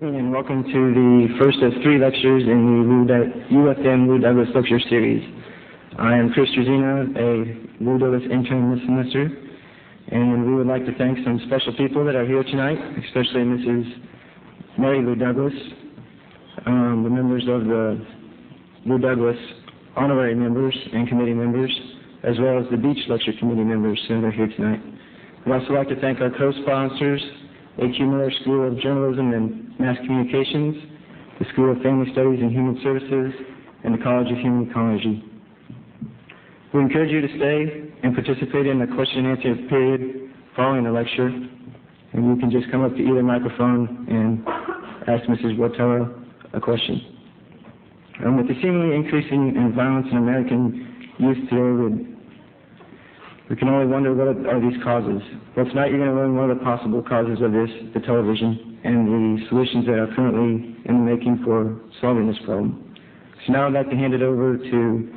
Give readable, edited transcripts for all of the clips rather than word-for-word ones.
And welcome to the first of 3 lectures in the UFM Lou Douglas Lecture Series. I am Chris Trezina, a Lou Douglas intern this semester, and we would like to thank some special people that are here tonight, especially Mrs. Mary Lou Douglas, the members of the Lou Douglas honorary members and committee members, as well as the Beach Lecture Committee members that are here tonight. We'd also like to thank our co-sponsors, A.Q. Miller School of Journalism and Mass Communications, the School of Family Studies and Human Services, and the College of Human Ecology. We encourage you to stay and participate in the question and answer period following the lecture, and you can just come up to either microphone and ask Mrs. Wartella a question. With the seemingly increasing in violence in American youth today, we can only wonder what are these causes. Well, tonight you're going to learn one of the possible causes of this, the television, and the solutions that are currently in the making for solving this problem. So now I'd like to hand it over to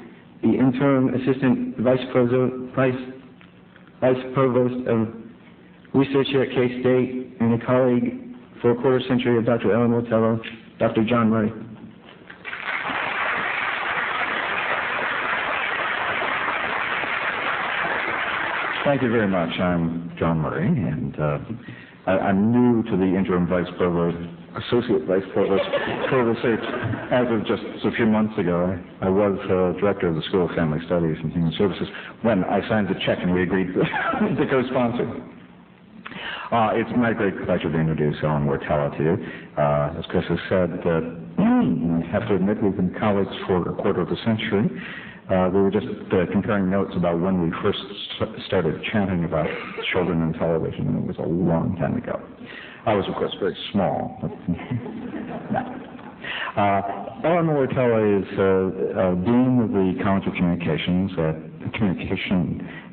the interim assistant vice provost of research here at K-State and a colleague for a quarter century of Dr. Ellen Wartella, Dr. John Murray. Thank you very much. I'm John Murray, and I'm new to the interim associate vice provost for research as of just a few months ago. I was director of the School of Family Studies and Human Services when I signed the check and we agreed to co-sponsor. It's my great pleasure to introduce Ellen Wartella to you. As Chris has said, I have to admit we've been colleagues for a quarter of a century. We were just comparing notes about when we first started chatting about children and television, and it was a long time ago. I was, of course, very small. Ellen Wartella is Dean of the College of Communication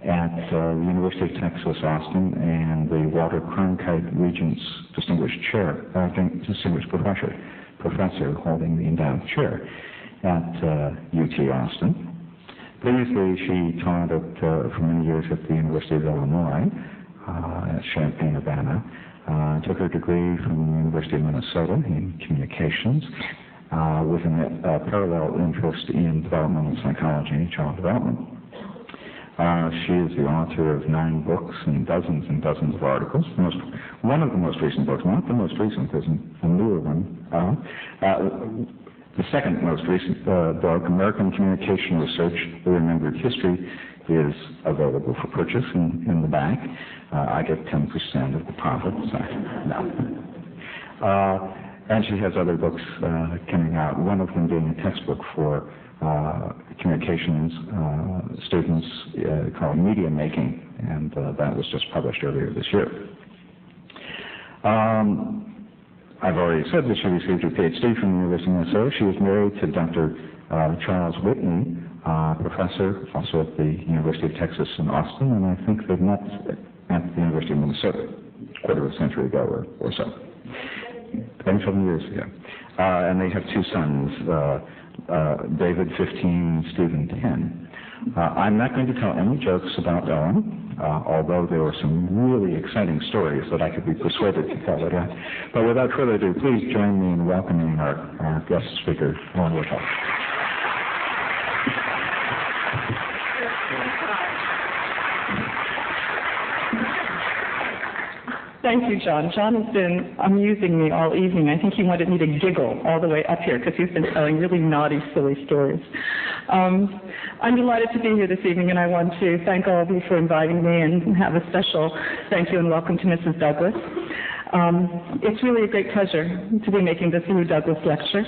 at the University of Texas, Austin, and the Walter Cronkite Regents Distinguished Professor holding the endowed chair at UT Austin. Previously, she taught for many years at the University of Illinois at Champaign-Urbana. Took her degree from the University of Minnesota in communications with a parallel interest in developmental psychology and child development. She is the author of 9 books and dozens of articles. One of the most recent books, not the most recent, there's a newer one. The second most recent book, American Communication Research, The Remembered History, is available for purchase in the back. I get 10% of the profits. And she has other books coming out, one of them being a textbook for communications students called Media Making, and that was just published earlier this year. I've already said that she received her PhD from the University of Minnesota. She was married to Dr. Charles Whitney, professor also at the University of Texas in Austin, and I think they met at the University of Minnesota a quarter of a century ago or so, 27 years ago. And they have 2 sons, David, 15, Stephen, 10. I'm not going to tell any jokes about Ellen, although there were some really exciting stories that I could be persuaded to tell it. But without further ado, please join me in welcoming our guest speaker, Ellen Wartella. Thank you, John. John has been amusing me all evening. I think he wanted me to giggle all the way up here because he's been telling really naughty, silly stories. I'm delighted to be here this evening, and I want to thank all of you for inviting me and have a special thank you and welcome to Mrs. Douglas. It's really a great pleasure to be making this Lou Douglas lecture.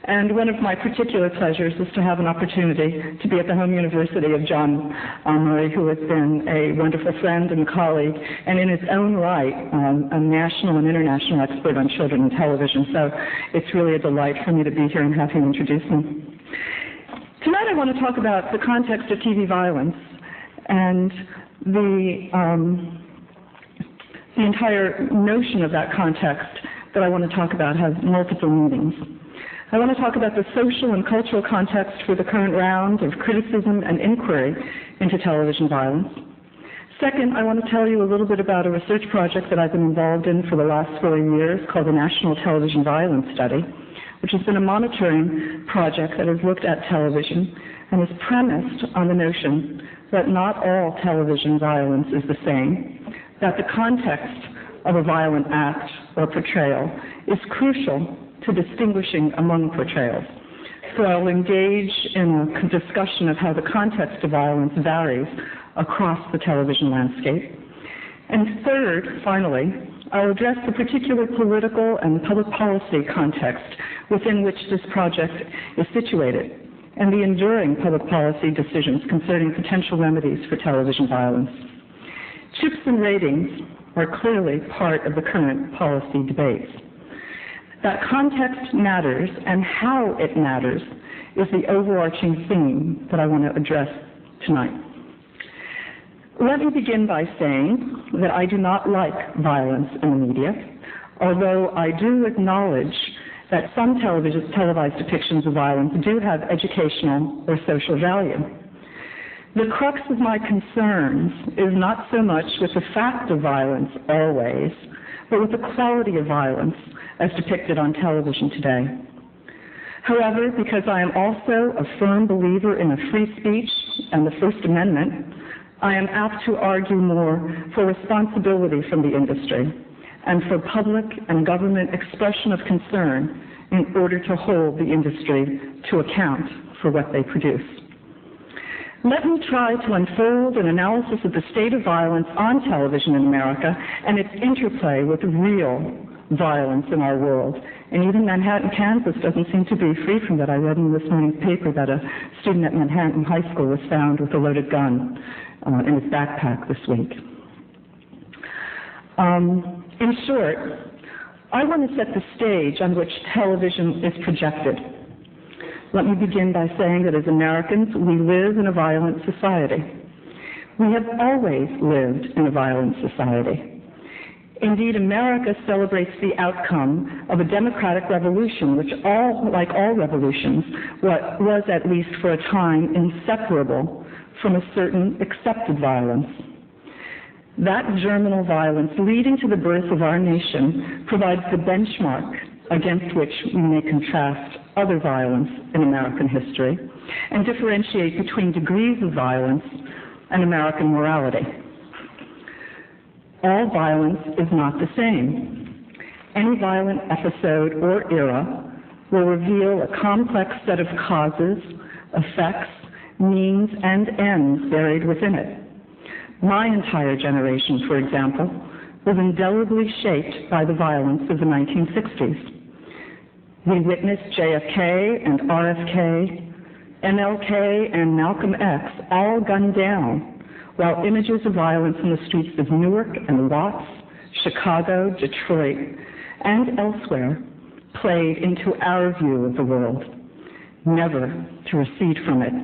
And one of my particular pleasures is to have an opportunity to be at the home university of John Murray, who has been a wonderful friend and colleague, and in his own right, a national and international expert on children and television. So it's really a delight for me to be here and have him introduce me. Tonight I want to talk about the context of TV violence and the entire notion of that context that I want to talk about has multiple meanings. I want to talk about the social and cultural context for the current round of criticism and inquiry into television violence. Second, I want to tell you a little bit about a research project that I've been involved in for the last 4 years called the National Television Violence Study, which has been a monitoring project that has looked at television and is premised on the notion that not all television violence is the same, that the context of a violent act or portrayal is crucial to distinguishing among portrayals. So I'll engage in a discussion of how the context of violence varies across the television landscape. And third, finally, I'll address the particular political and public policy context within which this project is situated, and the enduring public policy decisions concerning potential remedies for television violence. Chips and ratings are clearly part of the current policy debates. That context matters, and how it matters is the overarching theme that I want to address tonight. Let me begin by saying that I do not like violence in the media, although I do acknowledge that some televised depictions of violence do have educational or social value. The crux of my concerns is not so much with the fact of violence always, but with the quality of violence as depicted on television today. However, because I am also a firm believer in a free speech and the First Amendment, I am apt to argue more for responsibility from the industry and for public and government expression of concern in order to hold the industry to account for what they produce. Let me try to unfold an analysis of the state of violence on television in America and its interplay with real violence in our world. And even Manhattan, Kansas doesn't seem to be free from that. I read in this morning's paper that a student at Manhattan High School was found with a loaded gun in his backpack this week. In short, I want to set the stage on which television is projected. Let me begin by saying that as Americans, we live in a violent society. We have always lived in a violent society. Indeed, America celebrates the outcome of a democratic revolution, which, like all revolutions, was at least for a time inseparable from a certain accepted violence. That germinal violence leading to the birth of our nation provides the benchmark against which we may contrast other violence in American history and differentiate between degrees of violence and American morality. All violence is not the same. Any violent episode or era will reveal a complex set of causes, effects, means, and ends buried within it. My entire generation, for example, was indelibly shaped by the violence of the 1960s. We witnessed JFK and RFK, MLK and Malcolm X all gunned down, while images of violence in the streets of Newark and Watts, Chicago, Detroit, and elsewhere played into our view of the world, never to recede from it.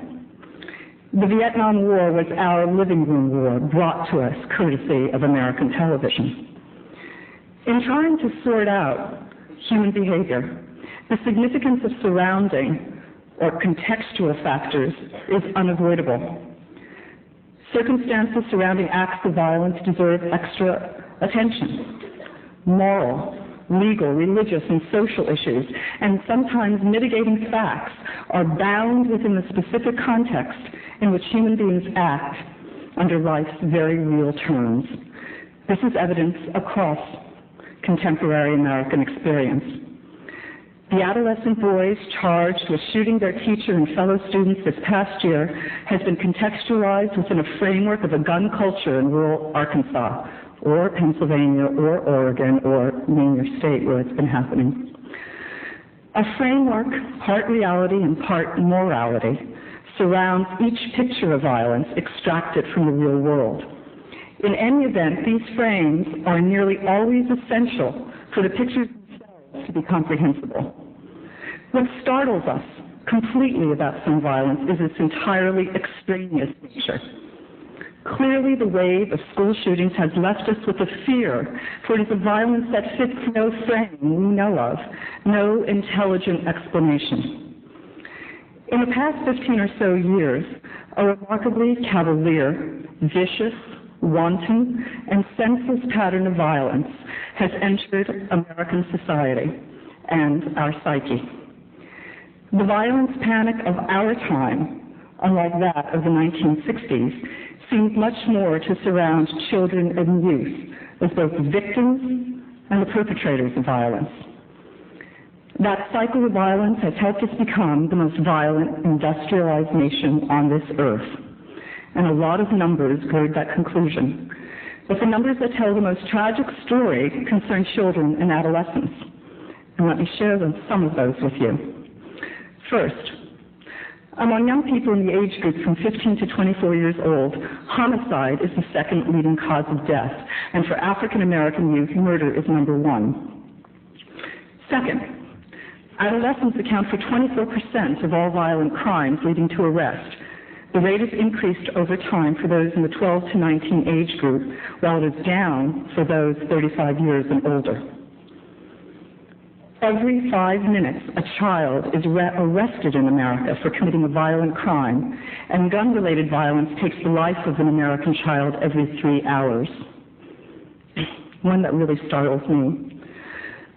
The Vietnam War was our living room war, brought to us courtesy of American television. In trying to sort out human behavior, the significance of surrounding or contextual factors is unavoidable. Circumstances surrounding acts of violence deserve extra attention. Moral, legal, religious, and social issues, and sometimes mitigating facts are bound within the specific context in which human beings act under life's very real terms. This is evidence across contemporary American experience. The adolescent boys charged with shooting their teacher and fellow students this past year has been contextualized within a framework of a gun culture in rural Arkansas, or Pennsylvania, or Oregon, or name your state where it's been happening. A framework, part reality and part morality, surrounds each picture of violence extracted from the real world. In any event, these frames are nearly always essential for the pictures themselves to be comprehensible. What startles us completely about some violence is its entirely extraneous nature. Clearly, the wave of school shootings has left us with a fear, for it is a violence that fits no frame we know of, no intelligent explanation. In the past 15 or so years, a remarkably cavalier, vicious, wanton, and senseless pattern of violence has entered American society and our psyche. The violence panic of our time, unlike that of the 1960s, seems much more to surround children and youth as both the victims and the perpetrators of violence. That cycle of violence has helped us become the most violent, industrialized nation on this earth. And a lot of numbers gird that conclusion. But the numbers that tell the most tragic story concern children and adolescents. And let me share some of those with you. First, among young people in the age group from 15 to 24 years old, homicide is the second leading cause of death. And for African American youth, murder is number one. Second, adolescents account for 24% of all violent crimes leading to arrest. The rate has increased over time for those in the 12 to 19 age group, while it is down for those 35 years and older. Every 5 minutes, a child is arrested in America for committing a violent crime, and gun-related violence takes the life of an American child every 3 hours. One that really startles me.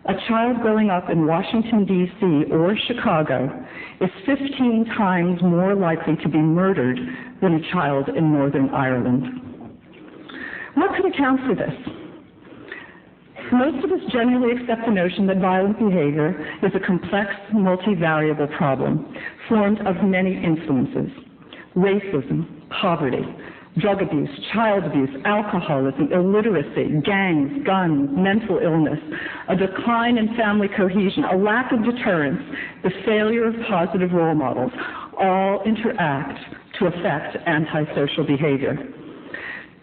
A child growing up in Washington, D.C. or Chicago is 15 times more likely to be murdered than a child in Northern Ireland. What could account for this? Most of us generally accept the notion that violent behavior is a complex, multivariable problem formed of many influences: racism, poverty, drug abuse, child abuse, alcoholism, illiteracy, gangs, guns, mental illness, a decline in family cohesion, a lack of deterrence, the failure of positive role models, all interact to affect antisocial behavior.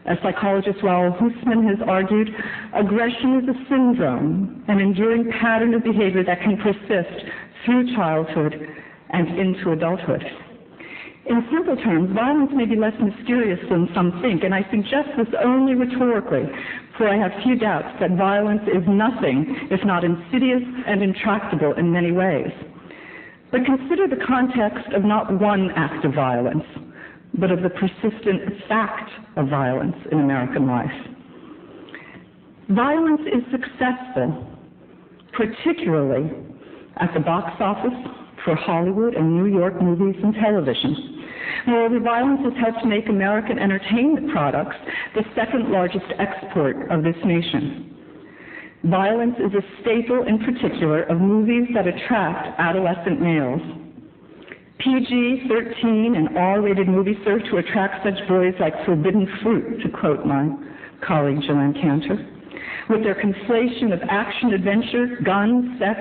As psychologist Raoul Hussman has argued, aggression is a syndrome, an enduring pattern of behavior that can persist through childhood and into adulthood. In simple terms, violence may be less mysterious than some think, and I suggest this only rhetorically, for I have few doubts that violence is nothing if not insidious and intractable in many ways. But consider the context of not one act of violence, but of the persistent fact of violence in American life. Violence is successful, particularly at the box office for Hollywood and New York movies and television. Moreover, violence has helped make American entertainment products the second largest export of this nation. Violence is a staple, in particular, of movies that attract adolescent males. PG-13 and R-rated movies serve to attract such boys like forbidden fruit, to quote my colleague Joanne Cantor, with their conflation of action-adventure, guns, sex,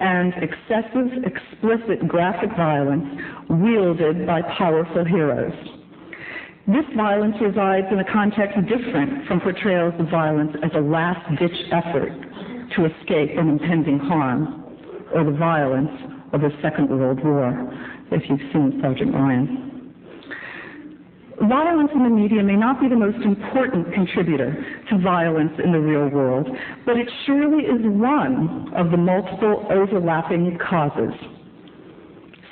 and excessive, explicit graphic violence wielded by powerful heroes. This violence resides in a context different from portrayals of violence as a last-ditch effort to escape an impending harm, or the violence of the Second World War, if you've seen Sergeant Ryan. Violence in the media may not be the most important contributor to violence in the real world, but it surely is one of the multiple overlapping causes.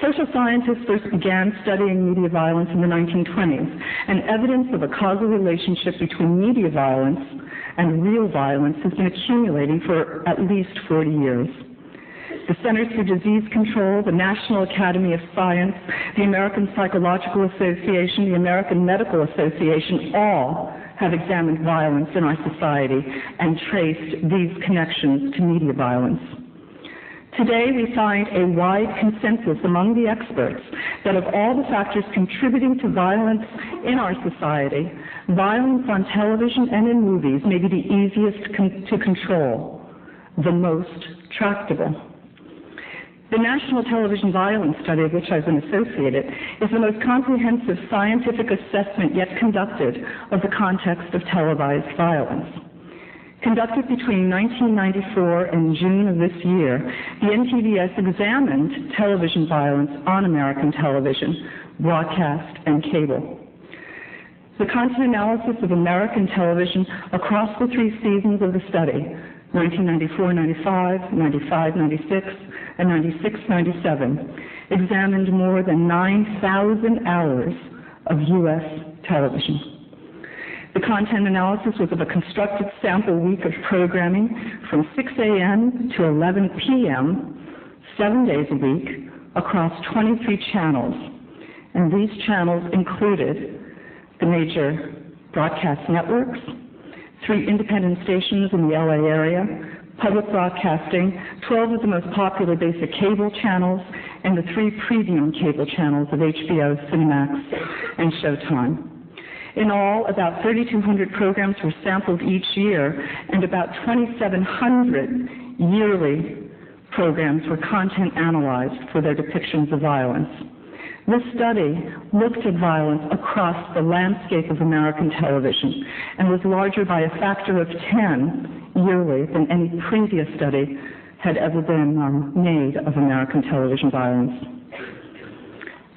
Social scientists first began studying media violence in the 1920s, and evidence of a causal relationship between media violence and real violence has been accumulating for at least 40 years. The Centers for Disease Control, the National Academy of Science, the American Psychological Association, the American Medical Association, all have examined violence in our society and traced these connections to media violence. Today, we find a wide consensus among the experts that of all the factors contributing to violence in our society, violence on television and in movies may be the easiest to control, the most tractable. The National Television Violence Study, of which I've been associated, is the most comprehensive scientific assessment yet conducted of the context of televised violence. Conducted between 1994 and June of this year, the NTVS examined television violence on American television, broadcast, and cable. The content analysis of American television across the 3 seasons of the study, 1994-95, 95-96, and 96-97, examined more than 9,000 hours of U.S. television. The content analysis was of a constructed sample week of programming from 6 a.m. to 11 p.m., 7 days a week, across 23 channels. And these channels included the major broadcast networks, 3 independent stations in the LA area, public broadcasting, 12 of the most popular basic cable channels, and the 3 premium cable channels of HBO, Cinemax, and Showtime. In all, about 3,200 programs were sampled each year, and about 2,700 yearly programs were content analyzed for their depictions of violence. This study looked at violence across the landscape of American television and was larger by a factor of 10 yearly than any previous study had ever been made of American television violence.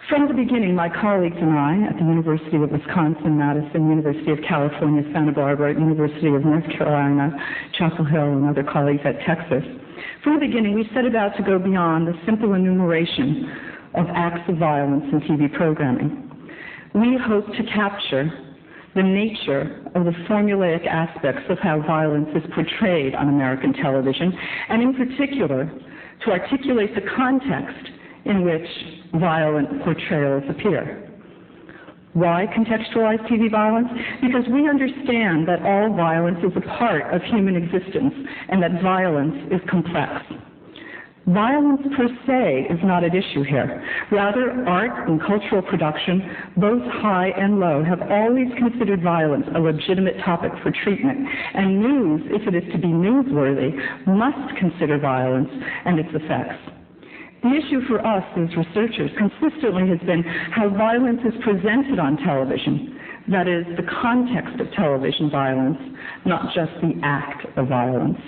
From the beginning, my colleagues and I at the University of Wisconsin-Madison, University of California, Santa Barbara, University of North Carolina, Chapel Hill, and other colleagues at Texas, from the beginning we set about to go beyond the simple enumeration of acts of violence in TV programming. We hope to capture the nature of the formulaic aspects of how violence is portrayed on American television, and in particular, to articulate the context in which violent portrayals appear. Why contextualize TV violence? Because we understand that all violence is a part of human existence and that violence is complex. Violence per se is not at issue here. Rather, art and cultural production, both high and low, have always considered violence a legitimate topic for treatment, and news, if it is to be newsworthy, must consider violence and its effects. The issue for us as researchers consistently has been how violence is presented on television, that is, the context of television violence, not just the act of violence.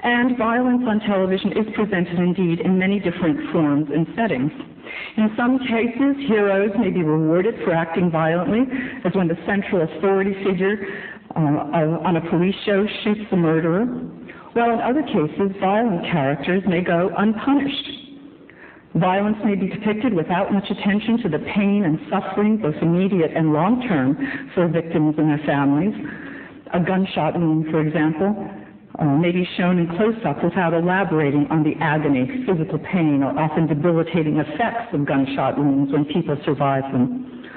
And violence on television is presented indeed in many different forms and settings. In some cases, heroes may be rewarded for acting violently, as when the central authority figure on a police show shoots the murderer, while in other cases, violent characters may go unpunished. Violence may be depicted without much attention to the pain and suffering, both immediate and long-term, for victims and their families. A gunshot wound, for example, may be shown in close-up without elaborating on the agony, physical pain, or often debilitating effects of gunshot wounds when people survive them.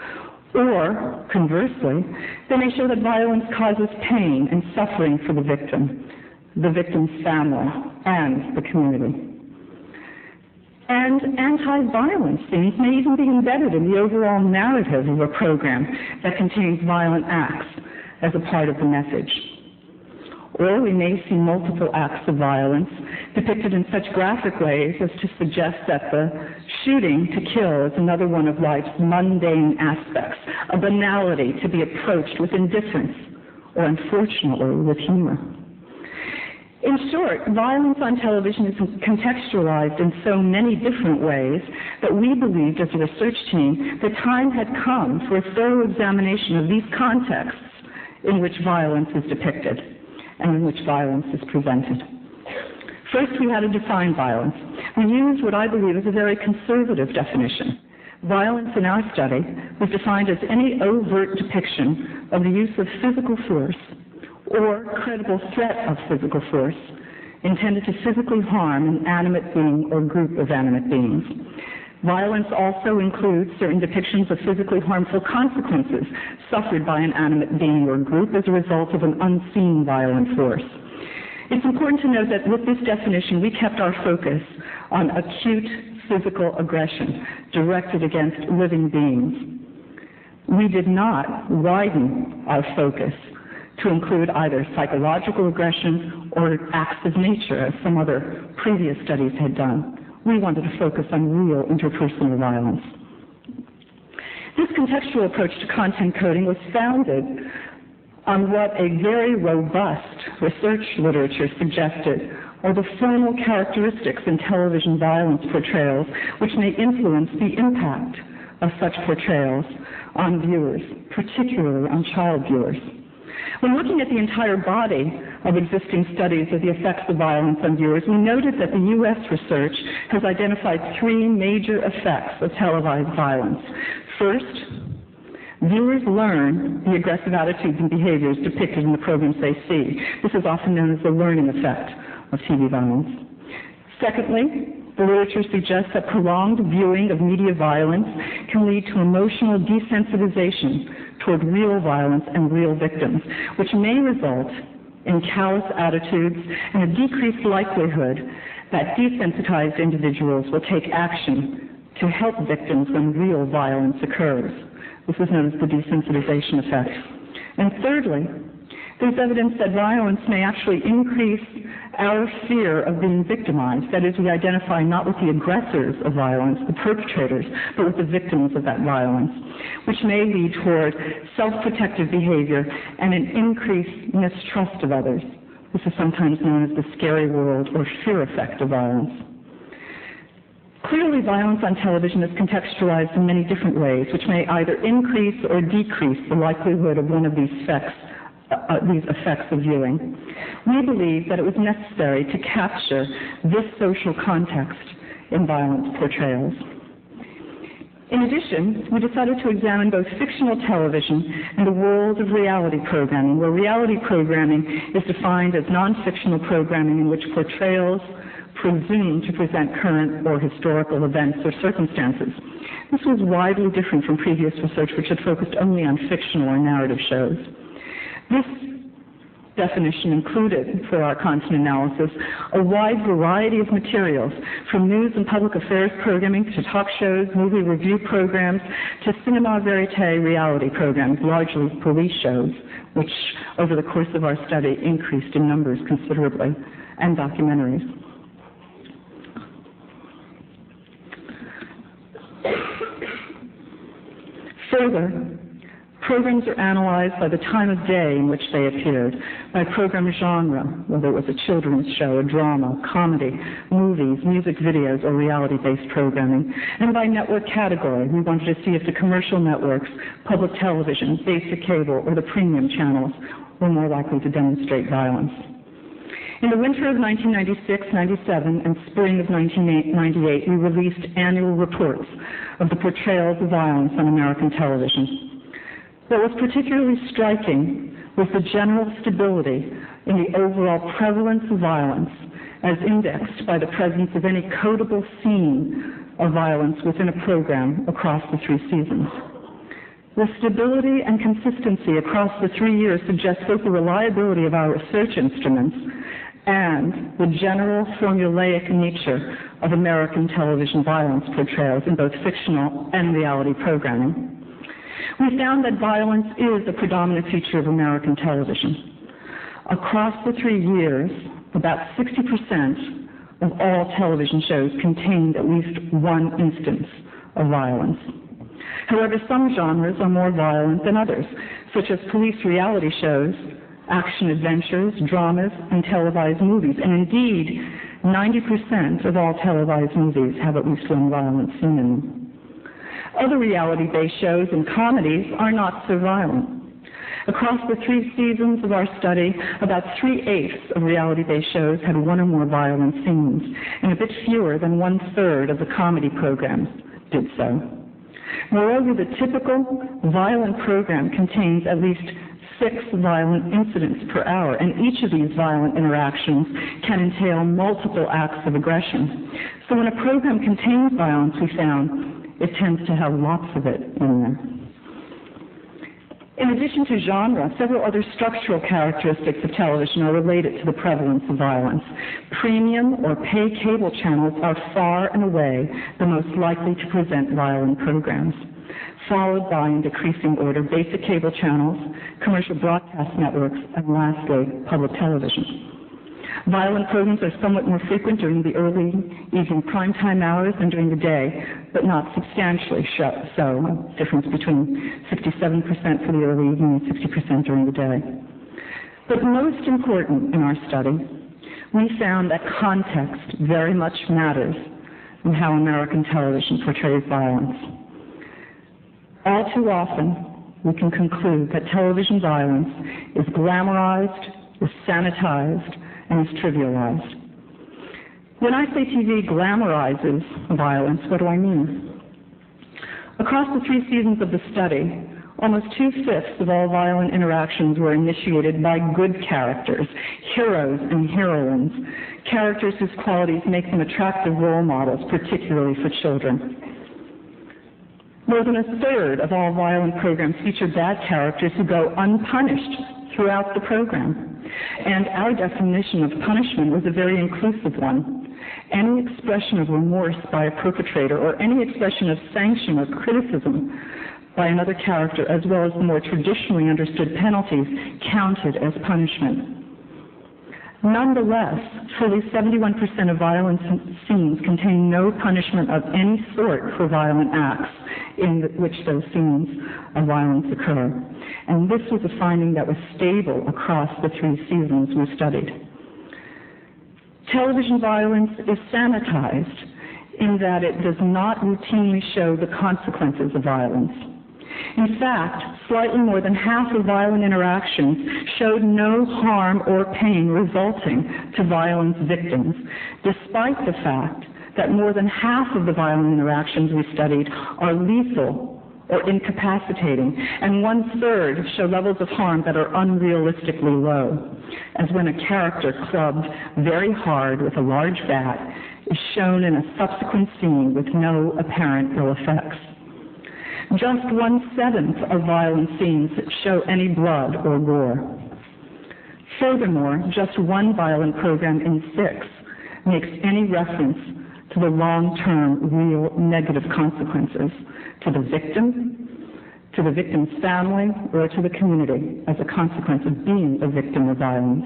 Or, conversely, they may show that violence causes pain and suffering for the victim's family, and the community. And anti-violence scenes may even be embedded in the overall narrative of a program that contains violent acts as a part of the message. Or we may see multiple acts of violence depicted in such graphic ways as to suggest that the shooting to kill is another one of life's mundane aspects, a banality to be approached with indifference, or unfortunately with humor. In short, violence on television is contextualized in so many different ways that we believed as a research team the time had come for a thorough examination of these contexts in which violence is depicted and in which violence is presented. First, we had to define violence. We used what I believe is a very conservative definition. Violence in our study was defined as any overt depiction of the use of physical force or credible threat of physical force intended to physically harm an animate being or group of animate beings. Violence also includes certain depictions of physically harmful consequences suffered by an animate being or group as a result of an unseen violent force. It's important to note that with this definition, we kept our focus on acute physical aggression directed against living beings. We did not widen our focus to include either psychological aggression or acts of nature, as some other previous studies had done. We wanted to focus on real interpersonal violence. This contextual approach to content coding was founded on what a very robust research literature suggested are the formal characteristics in television violence portrayals which may influence the impact of such portrayals on viewers, particularly on child viewers. When looking at the entire body of existing studies of the effects of violence on viewers, we noted that the U.S. research has identified 3 major effects of televised violence. First, Viewers learn the aggressive attitudes and behaviors depicted in the programs they see. This is often known as the learning effect of TV violence. Secondly, the literature suggests that prolonged viewing of media violence can lead to emotional desensitization toward real violence and real victims, which may result in callous attitudes and a decreased likelihood that desensitized individuals will take action to help victims when real violence occurs. This is known as the desensitization effect. And thirdly, there's evidence that violence may actually increase our fear of being victimized. That is, we identify not with the aggressors of violence, the perpetrators, but with the victims of that violence, which may lead toward self-protective behavior and an increased mistrust of others. This is sometimes known as the scary world or fear effect of violence. Clearly, violence on television is contextualized in many different ways, which may either increase or decrease the likelihood of one of these effects of viewing. We believe that it was necessary to capture this social context in violence portrayals. In addition, we decided to examine both fictional television and the world of reality programming, where reality programming is defined as non-fictional programming in which portrayals presume to present current or historical events or circumstances. This was widely different from previous research, which had focused only on fictional or narrative shows. This definition included, for our content analysis, a wide variety of materials, from news and public affairs programming to talk shows, movie review programs, to cinema verite reality programs, largely police shows, which over the course of our study increased in numbers considerably, and documentaries. Further, programs are analyzed by the time of day in which they appeared, by program genre, whether it was a children's show, a drama, comedy, movies, music videos, or reality-based programming, and by network category. We wanted to see if the commercial networks, public television, basic cable, or the premium channels were more likely to demonstrate violence. In the winter of 1996-97 and spring of 1998, we released annual reports of the portrayals of violence on American television. What was particularly striking was the general stability in the overall prevalence of violence as indexed by the presence of any codable scene of violence within a program across the 3 seasons. The stability and consistency across the 3 years suggests both the reliability of our research instruments and the general formulaic nature of American television violence portrayals in both fictional and reality programming. We found that violence is a predominant feature of American television. Across the 3 years, about 60% of all television shows contained at least one instance of violence. However, some genres are more violent than others, such as police reality shows, action adventures, dramas, and televised movies. And indeed, 90% of all televised movies have at least one violent scene in them. Other reality-based shows and comedies are not so violent. Across the 3 seasons of our study, about 3/8 of reality-based shows had one or more violent scenes, and a bit fewer than 1/3 of the comedy programs did so. Moreover, the typical violent program contains at least 6 violent incidents per hour, and each of these violent interactions can entail multiple acts of aggression. So when a program contains violence, we found, it tends to have lots of it in there. In addition to genre, several other structural characteristics of television are related to the prevalence of violence. Premium or pay cable channels are far and away the most likely to present violent programs, followed by, in decreasing order, basic cable channels, commercial broadcast networks, and lastly, public television. Violent programs are somewhat more frequent during the early evening primetime hours than during the day, but not substantially so. A difference between 67% for the early evening and 60% during the day. But most important in our study, we found that context very much matters in how American television portrays violence. All too often, we can conclude that television violence is glamorized, is sanitized, and is trivialized. When I say TV glamorizes violence, what do I mean? Across the 3 seasons of the study, Almost 2/5 of all violent interactions were initiated by good characters, heroes and heroines, characters whose qualities make them attractive role models, particularly for children. More than 1/3 of all violent programs feature bad characters who go unpunished throughout the program. And our definition of punishment was a very inclusive one. Any expression of remorse by a perpetrator or any expression of sanction or criticism by another character, as well as the more traditionally understood penalties, counted as punishment. Nonetheless, fully 71% of violent scenes contain no punishment of any sort for violent acts in which those scenes of violence occur. And this was a finding that was stable across the 3 seasons we studied. Television violence is sanitized in that it does not routinely show the consequences of violence. In fact, slightly more than half of violent interactions showed no harm or pain resulting to violence victims, despite the fact that more than half of the violent interactions we studied are lethal or incapacitating, and 1/3 show levels of harm that are unrealistically low, as when a character clubbed very hard with a large bat is shown in a subsequent scene with no apparent ill effects. Just 1/7 of violent scenes show any blood or gore. Furthermore, just 1 violent program in 6 makes any reference to the long-term, real negative consequences to the victim's family, or to the community as a consequence of being a victim of violence.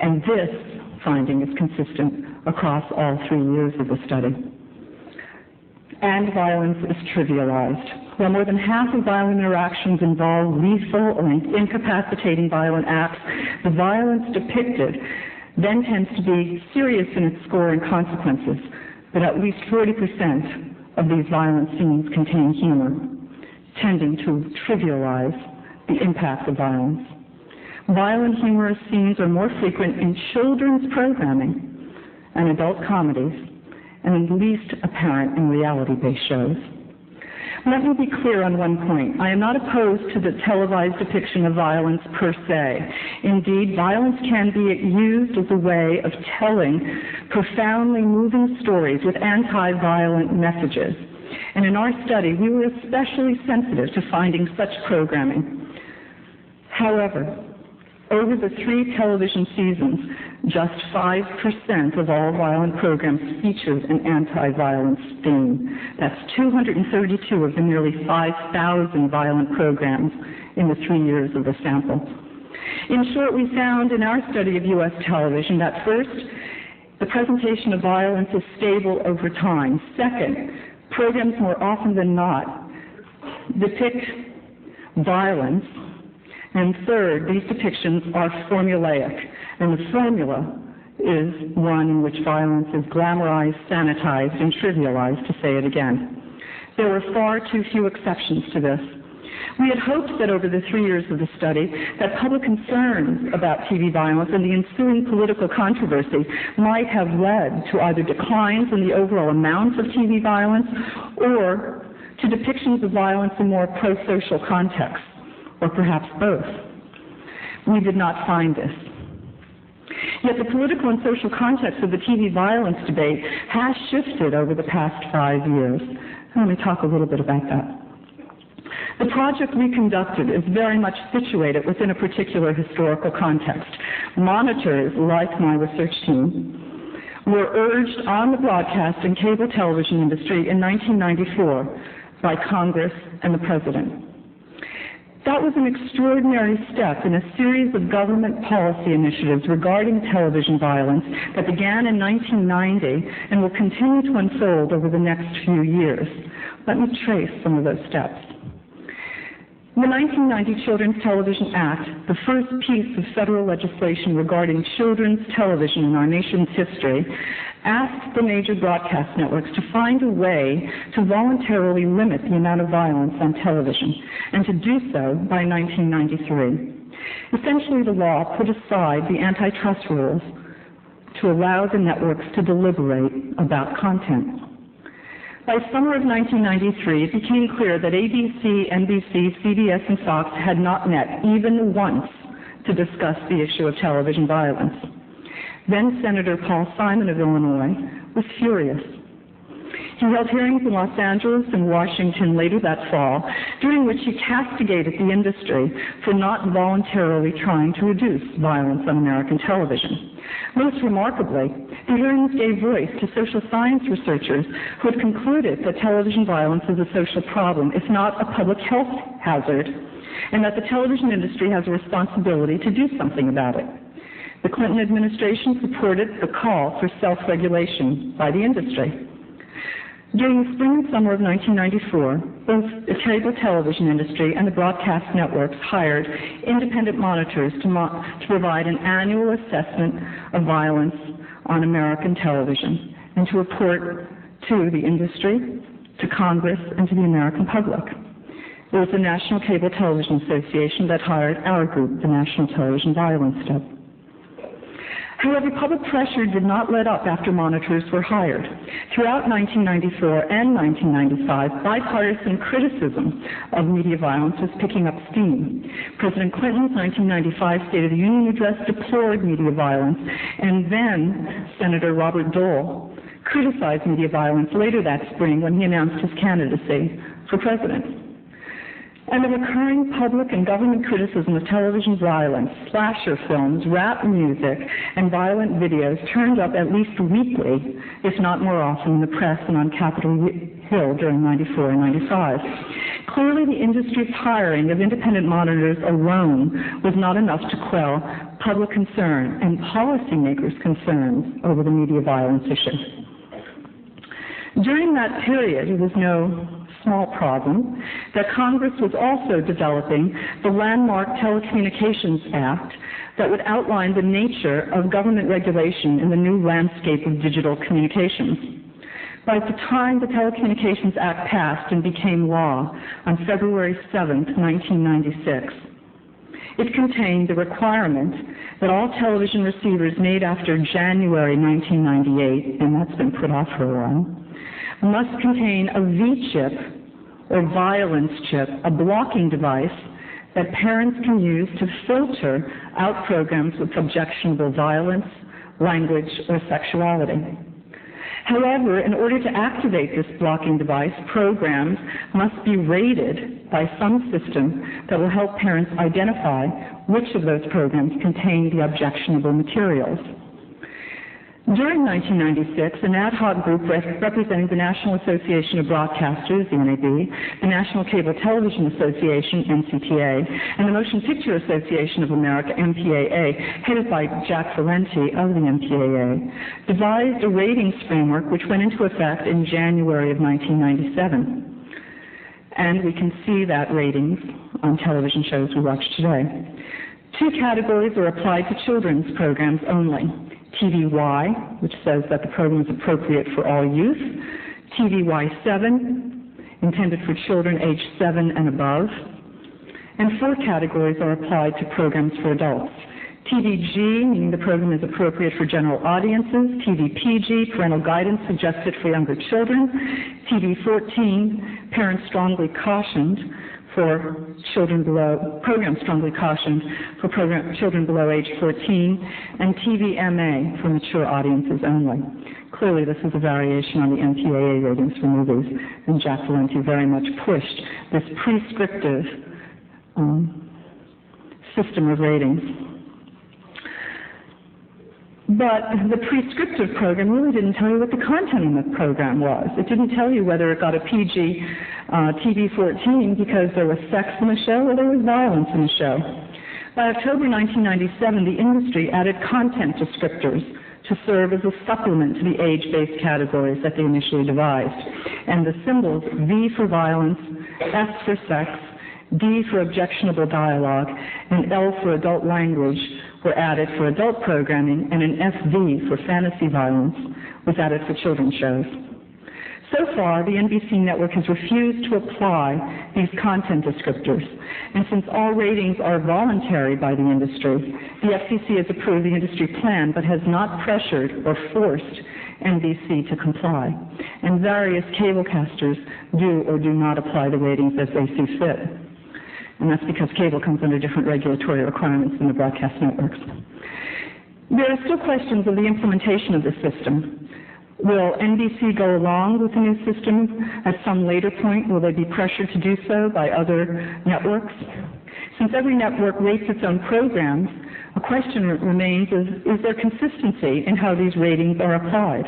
And this finding is consistent across all 3 years of the study. And violence is trivialized. While more than half of violent interactions involve lethal or incapacitating violent acts, the violence depicted then tends to be serious in its score and consequences, but at least 40% of these violent scenes contain humor, tending to trivialize the impact of violence. Violent humorous scenes are more frequent in children's programming and adult comedies, and least apparent in reality-based shows. Let me be clear on one point. I am not opposed to the televised depiction of violence per se. Indeed, violence can be used as a way of telling profoundly moving stories with anti-violent messages. And in our study, we were especially sensitive to finding such programming. However, over the 3 television seasons, just 5% of all violent programs featured an anti-violence theme. That's 232 of the nearly 5,000 violent programs in the 3 years of the sample. In short, we found in our study of U.S. television that first, the presentation of violence is stable over time. Second, programs more often than not depict violence. And third, these depictions are formulaic, and the formula is one in which violence is glamorized, sanitized, and trivialized, to say it again. There were far too few exceptions to this. We had hoped that over the 3 years of the study, that public concerns about TV violence and the ensuing political controversy might have led to either declines in the overall amount of TV violence or to depictions of violence in more pro-social contexts, or perhaps both. We did not find this. Yet the political and social context of the TV violence debate has shifted over the past 5 years. Let me talk a little bit about that. The project we conducted is very much situated within a particular historical context. Monitors, like my research team, were urged on the broadcast and cable television industry in 1994 by Congress and the President. That was an extraordinary step in a series of government policy initiatives regarding television violence that began in 1990 and will continue to unfold over the next few years. Let me trace some of those steps. The 1990 Children's Television Act, the first piece of federal legislation regarding children's television in our nation's history, asked the major broadcast networks to find a way to voluntarily limit the amount of violence on television, and to do so by 1993. Essentially, the law put aside the antitrust rules to allow the networks to deliberate about content. By summer of 1993, it became clear that ABC, NBC, CBS, and Fox had not met even once to discuss the issue of television violence. Then Senator Paul Simon of Illinois was furious. He held hearings in Los Angeles and Washington later that fall, during which he castigated the industry for not voluntarily trying to reduce violence on American television. Most remarkably, the hearings gave voice to social science researchers who had concluded that television violence is a social problem, if not a public health hazard, and that the television industry has a responsibility to do something about it. The Clinton administration supported the call for self-regulation by the industry. During the spring and summer of 1994, both the cable television industry and the broadcast networks hired independent monitors to provide an annual assessment of violence on American television and to report to the industry, to Congress, and to the American public. It was the National Cable Television Association that hired our group, the National Television Violence Step. However, public pressure did not let up after monitors were hired. Throughout 1994 and 1995, bipartisan criticism of media violence was picking up steam. President Clinton's 1995 State of the Union address deplored media violence, and then Senator Robert Dole criticized media violence later that spring when he announced his candidacy for president. And the recurring public and government criticism of television violence, slasher films, rap music, and violent videos turned up at least weekly, if not more often, in the press and on Capitol Hill during 94 and 95. Clearly, the industry's hiring of independent monitors alone was not enough to quell public concern and policymakers' concerns over the media violence issue. During that period, it was no small problem that Congress was also developing the landmark Telecommunications Act that would outline the nature of government regulation in the new landscape of digital communications. By the time the Telecommunications Act passed and became law on February 7, 1996, it contained the requirement that all television receivers made after January 1998, and that's been put off for a while, must contain a V-chip or violence chip, a blocking device that parents can use to filter out programs with objectionable violence, language, or sexuality. However, in order to activate this blocking device, programs must be rated by some system that will help parents identify which of those programs contain the objectionable materials. During 1996, an ad hoc group representing the National Association of Broadcasters, the NAB, the National Cable Television Association, NCTA, and the Motion Picture Association of America, MPAA, headed by Jack Valenti of the MPAA, devised a ratings framework which went into effect in January of 1997. And we can see that ratings on television shows we watch today. Two categories are applied to children's programs only. TVY, which says that the program is appropriate for all youth, TVY7, intended for children aged 7 and above, and 4 categories are applied to programs for adults. TVG, meaning the program is appropriate for general audiences, TVPG, parental guidance suggested for younger children, TV14, parents strongly cautioned for children below, programs strongly cautioned for children below age 14, and TVMA for mature audiences only. Clearly, this is a variation on the MPAA ratings for movies, and Jack Valenti very much pushed this prescriptive system of ratings. But the prescriptive program really didn't tell you what the content of the program was. It didn't tell you whether it got a PG TV-14 because there was sex in the show or there was violence in the show. By October 1997, the industry added content descriptors to serve as a supplement to the age-based categories that they initially devised. And the symbols V for violence, S for sex, D for objectionable dialogue, and L for adult language were added for adult programming, and an FV for fantasy violence was added for children's shows. So far, the NBC network has refused to apply these content descriptors, and since all ratings are voluntary by the industry, the FCC has approved the industry plan but has not pressured or forced NBC to comply, and various cablecasters do or do not apply the ratings as they see fit. And that's because cable comes under different regulatory requirements than the broadcast networks. There are still questions of the implementation of this system. Will NBC go along with the new system at some later point? Will they be pressured to do so by other networks? Since every network rates its own programs, a question remains is there consistency in how these ratings are applied?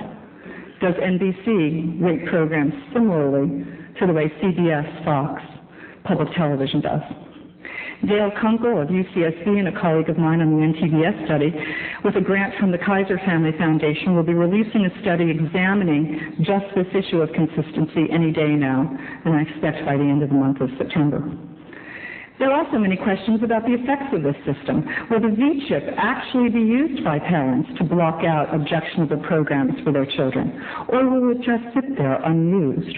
Does NBC rate programs similarly to the way CBS, Fox, public television does? Dale Kunkel of UCSB and a colleague of mine on the NTVS study, with a grant from the Kaiser Family Foundation, will be releasing a study examining just this issue of consistency any day now, and I expect by the end of the month of September. There are also many questions about the effects of this system. Will the V-chip actually be used by parents to block out objectionable programs for their children, or will it just sit there unused?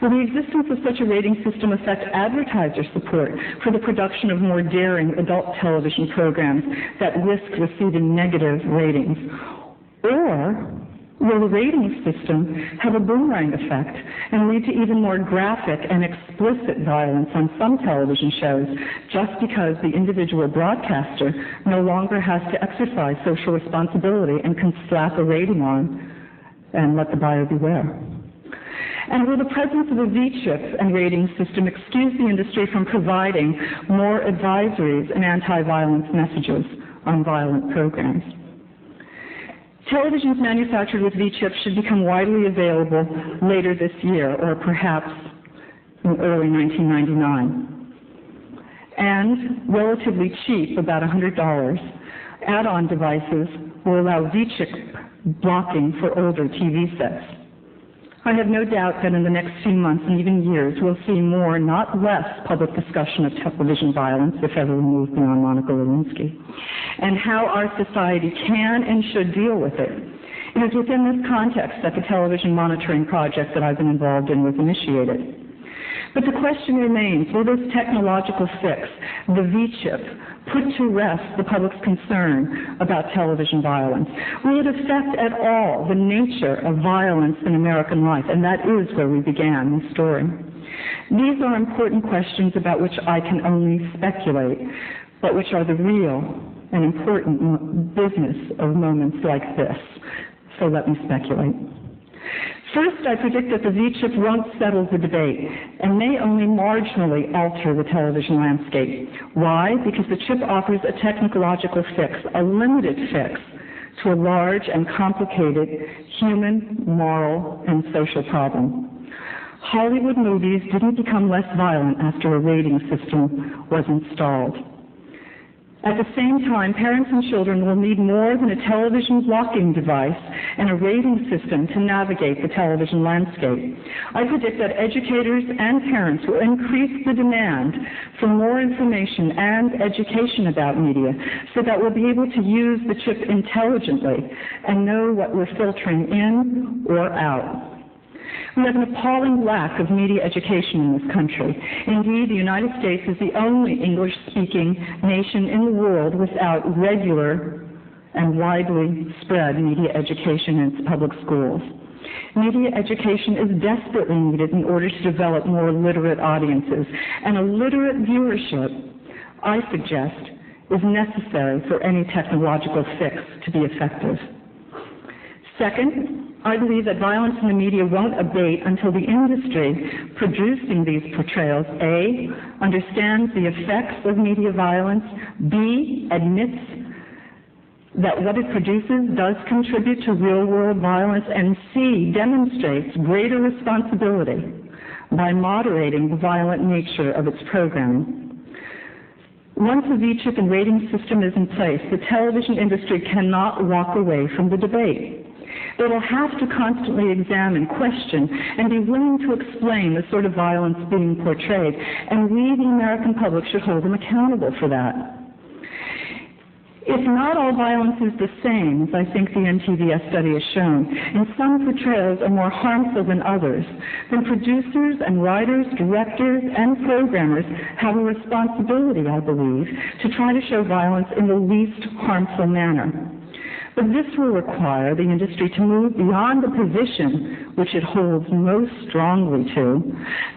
Will the existence of such a rating system affect advertiser support for the production of more daring adult television programs that risk receiving negative ratings? Or will the rating system have a boomerang effect and lead to even more graphic and explicit violence on some television shows just because the individual broadcaster no longer has to exercise social responsibility and can slap a rating on and let the buyer beware? And will the presence of a V-chip and rating system excuse the industry from providing more advisories and anti-violence messages on violent programs? Televisions manufactured with V-chips should become widely available later this year, or perhaps in early 1999. And relatively cheap, about $100, add-on devices will allow V-chip blocking for older TV sets. I have no doubt that in the next few months and even years, we'll see more, not less, public discussion of television violence, if ever we move beyond Monica Lewinsky, and how our society can and should deal with it. It is within this context that the television monitoring project that I've been involved in was initiated. But the question remains, will this technological fix, the V-chip, put to rest the public's concern about television violence? Will it affect at all the nature of violence in American life? And that is where we began the story. These are important questions about which I can only speculate, but which are the real and important business of moments like this. So let me speculate. First, I predict that the V-chip won't settle the debate and may only marginally alter the television landscape. Why? Because the chip offers a technological fix, a limited fix, to a large and complicated human, moral, and social problem. Hollywood movies didn't become less violent after a rating system was installed. At the same time, parents and children will need more than a television blocking device and a rating system to navigate the television landscape. I predict that educators and parents will increase the demand for more information and education about media so that we'll be able to use the chip intelligently and know what we're filtering in or out. We have an appalling lack of media education in this country. Indeed, the United States is the only English-speaking nation in the world without regular and widely spread media education in its public schools. Media education is desperately needed in order to develop more literate audiences, and a literate viewership, I suggest, is necessary for any technological fix to be effective. Second, I believe that violence in the media won't abate until the industry producing these portrayals, A, understands the effects of media violence, B, admits that what it produces does contribute to real-world violence, and C, demonstrates greater responsibility by moderating the violent nature of its programming. Once a V-chip and rating system is in place, the television industry cannot walk away from the debate. They will have to constantly examine, question, and be willing to explain the sort of violence being portrayed, and we, the American public, should hold them accountable for that. If not all violence is the same, as I think the NTVS study has shown, and some portrayals are more harmful than others, then producers and writers, directors, and programmers have a responsibility, I believe, to try to show violence in the least harmful manner. But this will require the industry to move beyond the position which it holds most strongly to,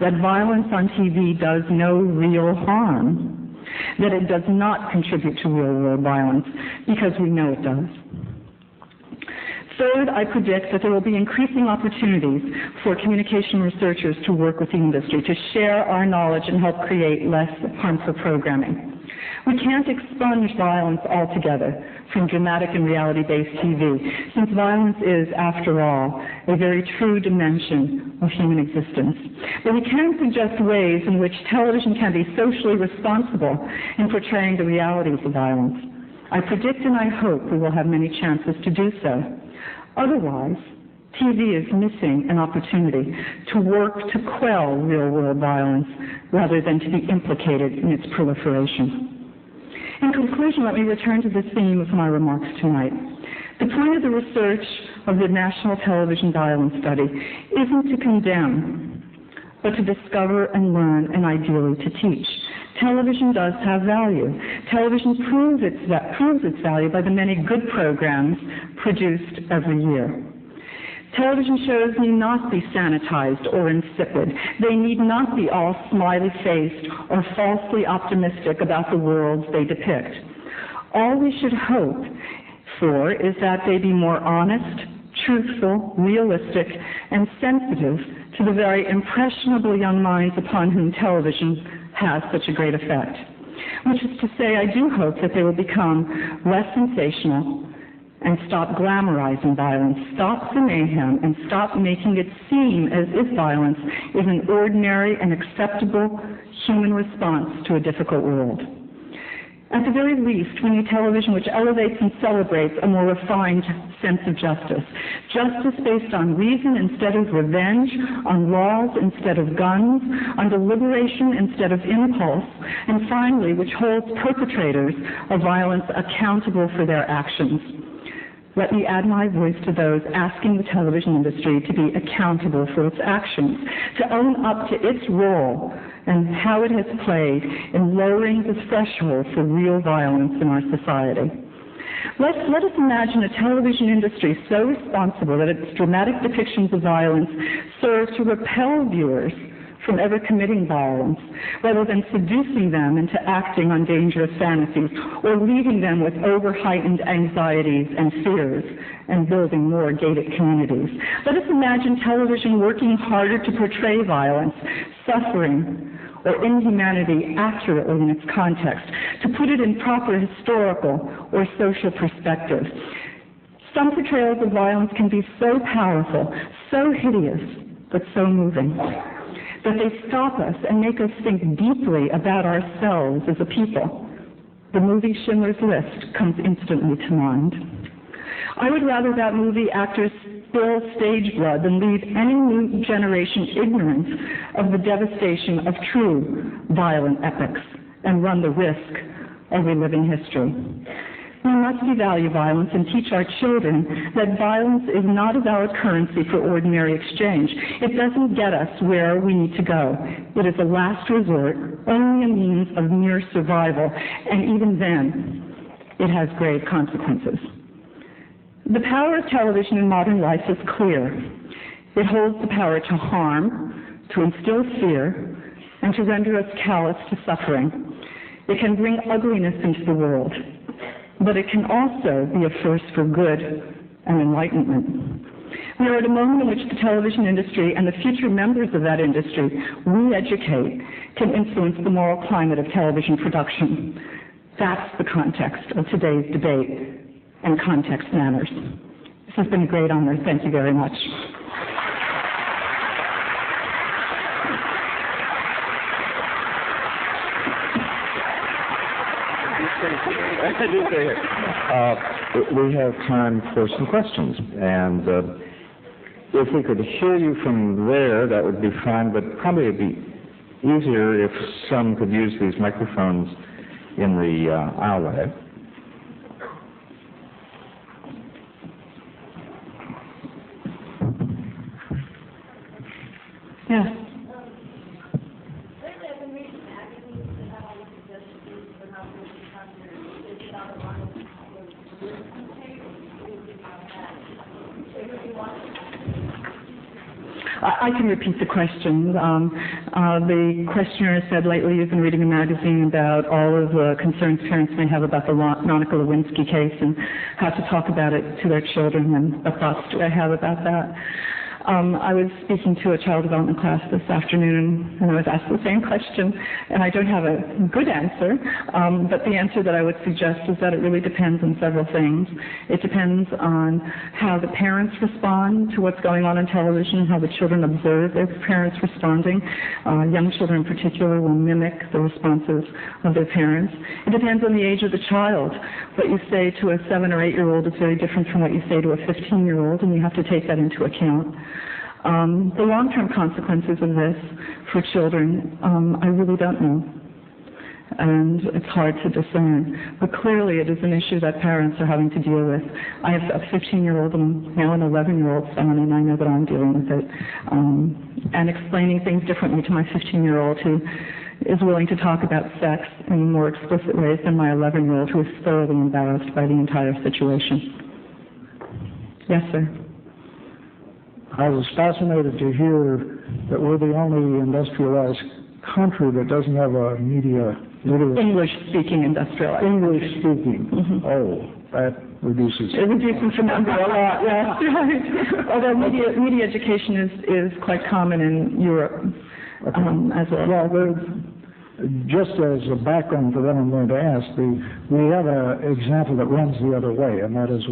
that violence on TV does no real harm, that it does not contribute to real-world violence, because we know it does. Third, I predict that there will be increasing opportunities for communication researchers to work with the industry, to share our knowledge and help create less harmful programming. We can't expunge violence altogether from dramatic and reality-based TV, since violence is, after all, a very true dimension of human existence. But we can suggest ways in which television can be socially responsible in portraying the realities of violence. I predict and I hope we will have many chances to do so. Otherwise, TV is missing an opportunity to work to quell real-world violence rather than to be implicated in its proliferation. In conclusion, let me return to the theme of my remarks tonight. The point of the research of the National Television Violence Study isn't to condemn, but to discover and learn and ideally to teach. Television does have value. Television proves its value by the many good programs produced every year. Television shows need not be sanitized or insipid. They need not be all smiley-faced or falsely optimistic about the worlds they depict. All we should hope for is that they be more honest, truthful, realistic, and sensitive to the very impressionable young minds upon whom television has such a great effect. Which is to say, I do hope that they will become less sensational and stop glamorizing violence, stop the mayhem, and stop making it seem as if violence is an ordinary and acceptable human response to a difficult world. At the very least, we need television which elevates and celebrates a more refined sense of justice. Justice based on reason instead of revenge, on laws instead of guns, on deliberation instead of impulse, and finally, which holds perpetrators of violence accountable for their actions. Let me add my voice to those asking the television industry to be accountable for its actions, to own up to its role and how it has played in lowering the threshold for real violence in our society. Let us imagine a television industry so responsible that its dramatic depictions of violence serve to repel viewers from ever committing violence, rather than seducing them into acting on dangerous fantasies or leaving them with over-heightened anxieties and fears and building more gated communities. Let us imagine television working harder to portray violence, suffering, or inhumanity accurately in its context, to put it in proper historical or social perspective. Some portrayals of violence can be so powerful, so hideous, but so moving, that they stop us and make us think deeply about ourselves as a people. The movie Schindler's List comes instantly to mind. I would rather that movie actors spill stage blood than leave any new generation ignorant of the devastation of true violent epics and run the risk of reliving history. We must devalue violence and teach our children that violence is not a valid currency for ordinary exchange. It doesn't get us where we need to go. It is a last resort, only a means of mere survival, and even then, it has grave consequences. The power of television in modern life is clear. It holds the power to harm, to instill fear, and to render us callous to suffering. It can bring ugliness into the world, but it can also be a force for good and enlightenment. We are at a moment in which the television industry and the future members of that industry we educate can influence the moral climate of television production. That's the context of today's debate, and context matters. This has been a great honor. Thank you very much. We have time for some questions, and if we could hear you from there, that would be fine, but probably it'd be easier if some could use these microphones in the aisle. Yes. I can repeat the questions. The questioner said lately you've been reading a magazine about all of the concerns parents may have about the Monica Lewinsky case and how to talk about it to their children, and what thoughts do I have about that. I was speaking to a child development class this afternoon, and I was asked the same question, and I don't have a good answer, but the answer that I would suggest is that it really depends on several things. It depends on how the parents respond to what's going on television, how the children observe their parents responding. Young children in particular will mimic the responses of their parents. It depends on the age of the child. What you say to a 7 or 8-year-old is very different from what you say to a 15-year-old, and you have to take that into account. The long-term consequences of this for children, I really don't know, and it's hard to discern. But clearly it is an issue that parents are having to deal with. I have a 15-year-old and now an 11-year-old son, and I know that I'm dealing with it, and explaining things differently to my 15-year-old who is willing to talk about sex in more explicit ways than my 11-year-old who is thoroughly embarrassed by the entire situation. Yes, sir. I was fascinated to hear that we're the only industrialized country that doesn't have a media literacy. English-speaking industrialized. English-speaking. Mm-hmm. Oh, that reduces. It reduces the number a lot, yes, right. Although media education is quite common in Europe as well. Well, just as a background for what I'm going to ask, we have an example that runs the other way, and that is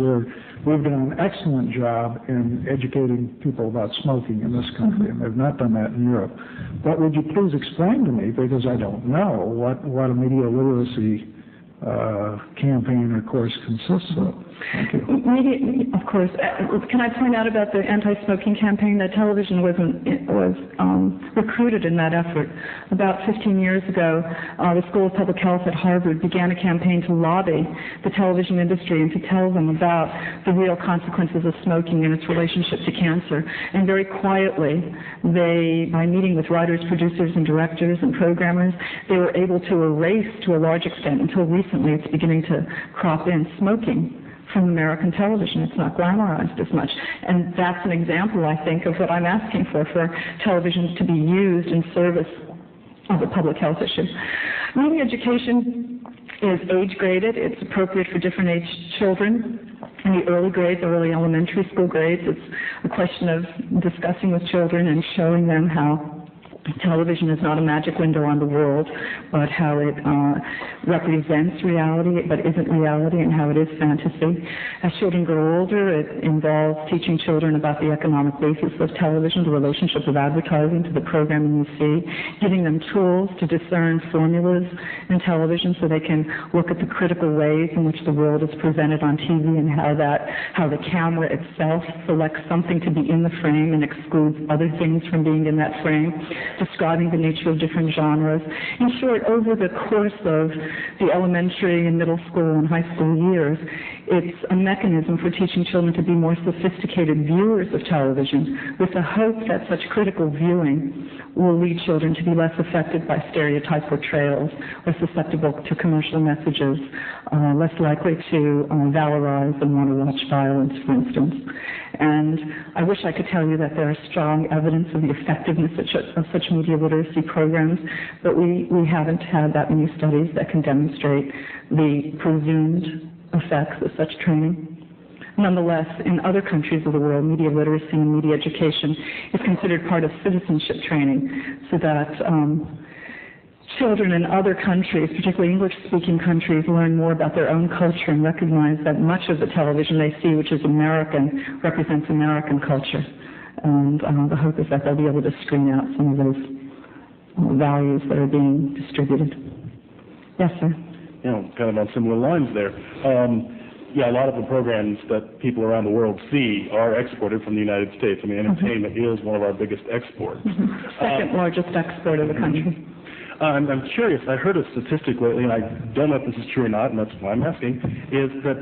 we've done an excellent job in educating people about smoking in this country, and they've not done that in Europe. But would you please explain to me, because I don't know, what a media literacy campaign or course consists of? Thank you. Media, of course. Can I point out about the anti-smoking campaign? That television was recruited in that effort. About 15 years ago, the School of Public Health at Harvard began a campaign to lobby the television industry and to tell them about the real consequences of smoking and its relationship to cancer. And very quietly, by meeting with writers, producers, and directors and programmers, they were able to erase, to a large extent, until recently it's beginning to crop in, smoking from American television. It's not glamorized as much. And that's an example, I think, of what I'm asking for television to be used in service of a public health issue. Media education is age-graded. It's appropriate for different age children. In the early grades, early elementary school grades, it's a question of discussing with children and showing them how television is not a magic window on the world, but how it represents reality, but isn't reality, and how it is fantasy. As children grow older, it involves teaching children about the economic basis of television, the relationship of advertising to the programming you see, giving them tools to discern formulas in television so they can look at the critical ways in which the world is presented on TV and how the camera itself selects something to be in the frame and excludes other things from being in that frame, describing the nature of different genres. In short, over the course of the elementary and middle school and high school years, it's a mechanism for teaching children to be more sophisticated viewers of television, with the hope that such critical viewing will lead children to be less affected by stereotype portrayals, less susceptible to commercial messages, less likely to valorize and want to watch violence, for instance. And I wish I could tell you that there is strong evidence of the effectiveness of such media literacy programs, but we haven't had that many studies that can demonstrate the presumed effects of such training. Nonetheless, in other countries of the world, media literacy and media education is considered part of citizenship training, so that children in other countries, particularly English-speaking countries, learn more about their own culture and recognize that much of the television they see, which is American, represents American culture. And the hope is that they'll be able to screen out some of those values that are being distributed. Yes, sir? Kind of on similar lines there. A lot of the programs that people around the world see are exported from the United States. I mean, entertainment is one of our biggest exports. Second largest export of the country. I'm curious. I heard a statistic lately, and I don't know if this is true or not, and that's why I'm asking, is that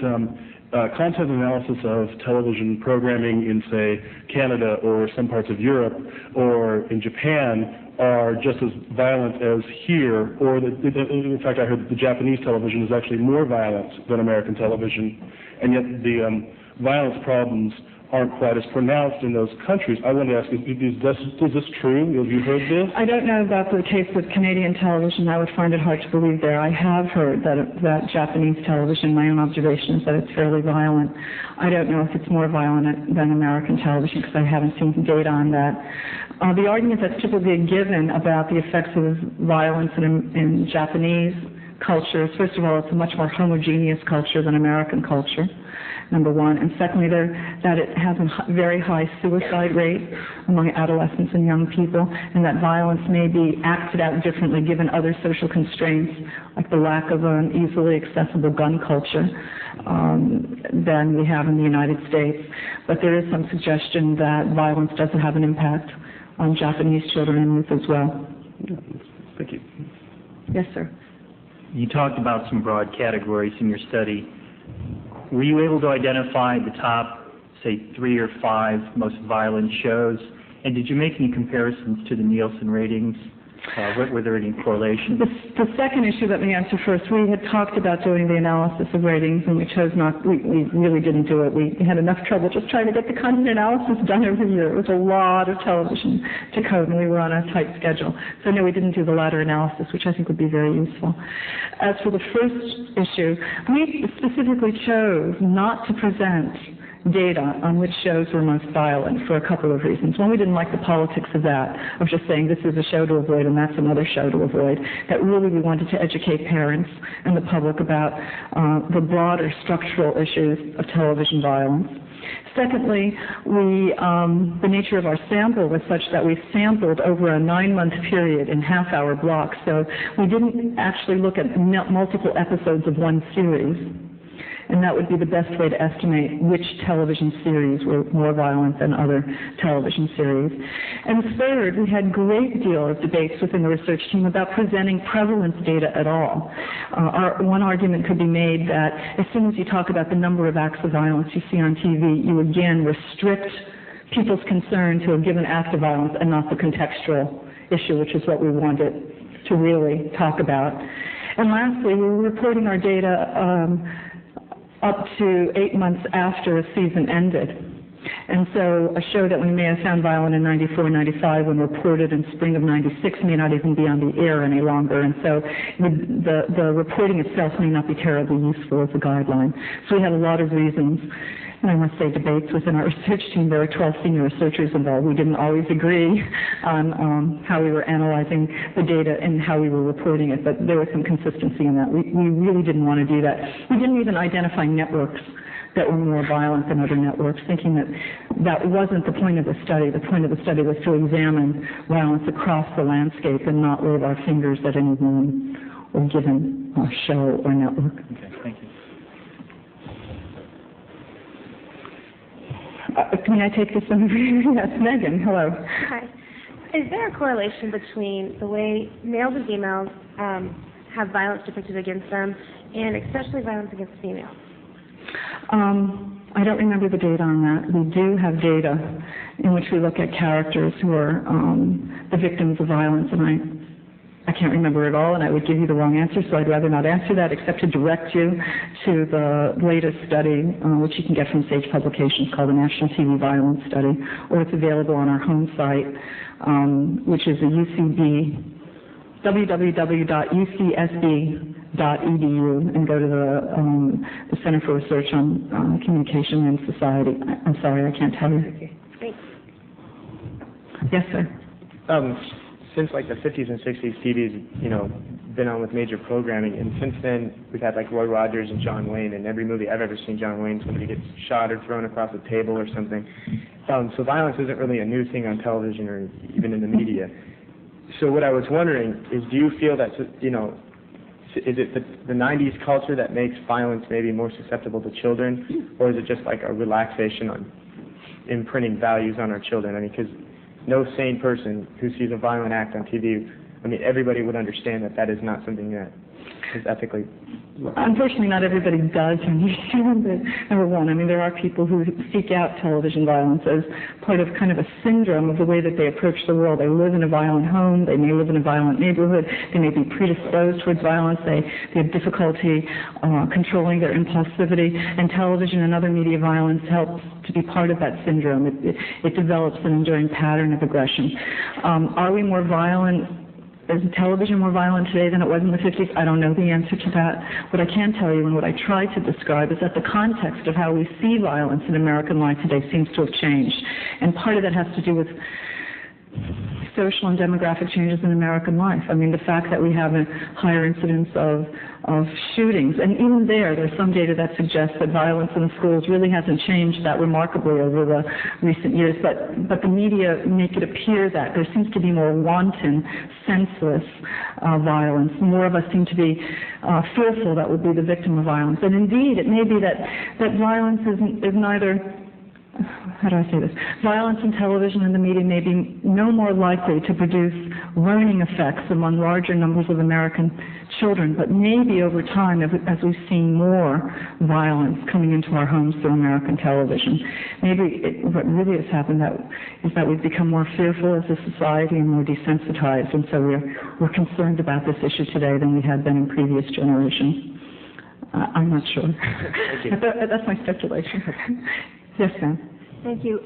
content analysis of television programming in, say, Canada or some parts of Europe or in Japan are just as violent as here, or in fact I heard that the Japanese television is actually more violent than American television, and yet the violence problems aren't quite as pronounced in those countries. I wanted to ask, is this true? Have you heard this? I don't know about the case with Canadian television. I would find it hard to believe there. I have heard that Japanese television, my own observation is that it's fairly violent. I don't know if it's more violent than American television because I haven't seen data on that. The argument that's typically given about the effects of violence in Japanese culture is, first of all, it's a much more homogeneous culture than American culture, number one. And secondly, that it has a very high suicide rate among adolescents and young people, and that violence may be acted out differently given other social constraints, like the lack of an easily accessible gun culture than we have in the United States. But there is some suggestion that violence does have an impact on Japanese children and youth as well. Thank you. Yes, sir. You talked about some broad categories in your study. Were you able to identify the top, say, 3 or 5 most violent shows? And did you make any comparisons to the Nielsen ratings? Were there any correlations? The second issue, let me answer first. We had talked about doing the analysis of ratings, and we chose not. We really didn't do it. We had enough trouble just trying to get the content analysis done every year. It was a lot of television to code, and we were on a tight schedule. So no, we didn't do the latter analysis, which I think would be very useful. As for the first issue, we specifically chose not to present data on which shows were most violent for a couple of reasons. One, we didn't like the politics of that, of just saying this is a show to avoid and that's another show to avoid. That really we wanted to educate parents and the public about the broader structural issues of television violence. Secondly, the nature of our sample was such that we sampled over a 9-month period in half-hour blocks, so we didn't actually look at multiple episodes of one series. And that would be the best way to estimate which television series were more violent than other television series. And third, we had a great deal of debates within the research team about presenting prevalence data at all. One argument could be made that as soon as you talk about the number of acts of violence you see on TV, you again restrict people's concern to a given act of violence and not the contextual issue, which is what we wanted to really talk about. And lastly, we were reporting our data up to 8 months after a season ended. And so a show that we may have found violent in 94, 95 when reported in spring of 96 may not even be on the air any longer. And so the reporting itself may not be terribly useful as a guideline. So we had a lot of reasons, and I must say debates within our research team. There were 12 senior researchers involved. We didn't always agree on how we were analyzing the data and how we were reporting it, but there was some consistency in that. We really didn't want to do that. We didn't even identify networks that were more violent than other networks, thinking that that wasn't the point of the study. The point of the study was to examine violence across the landscape and not wave our fingers at any one or given show or network. Okay, thank you. Can I take this one? Yes, Megan, hello. Hi. Is there a correlation between the way males and females have violence depicted against them, and especially violence against females? I don't remember the data on that. We do have data in which we look at characters who are the victims of violence, and I can't remember it all, and I would give you the wrong answer, so I'd rather not answer that except to direct you to the latest study, which you can get from Sage Publications, called the National TV Violence Study, or it's available on our home site, which is a www.ucsb.edu, and go to the Center for Research on Communication and Society. I'm sorry, I can't tell you. Thanks. Yes, sir. Since like the 50s and 60s, TV's, been on with major programming, and since then we've had like Roy Rogers and John Wayne, and every movie I've ever seen John Wayne, somebody gets shot or thrown across a table or something. So violence isn't really a new thing on television or even in the media. So what I was wondering is, do you feel that, is it the 90s culture that makes violence maybe more susceptible to children, or is it just like a relaxation on imprinting values on our children? I mean, because no sane person who sees a violent act on TV, I mean, everybody would understand that that is not something that is ethically. Unfortunately, not everybody does understand that, number one. I mean, there are people who seek out television violence as part of kind of a syndrome of the way that they approach the world. They live in a violent home. They may live in a violent neighborhood. They may be predisposed towards violence. They have difficulty controlling their impulsivity. And television and other media violence helps to be part of that syndrome. It develops an enduring pattern of aggression. Are we more violent? Is television more violent today than it was in the 50s? I don't know the answer to that. What I can tell you and what I try to describe is that the context of how we see violence in American life today seems to have changed. And part of that has to do with social and demographic changes in American life. I mean, the fact that we have a higher incidence of shootings, and even there's some data that suggests that violence in the schools really hasn't changed that remarkably over the recent years, but the media make it appear that there seems to be more wanton, senseless violence. More of us seem to be fearful that we'll be the victim of violence. And indeed, it may be that violence is neither, how do I say this? Violence in television and the media may be no more likely to produce learning effects among larger numbers of American children, but maybe over time, as we've seen more violence coming into our homes through American television, maybe what really has happened is that we've become more fearful as a society and more desensitized, and so we're concerned about this issue today than we had been in previous generations. I'm not sure. Thank you. That's my speculation. Yes, ma'am. Thank you.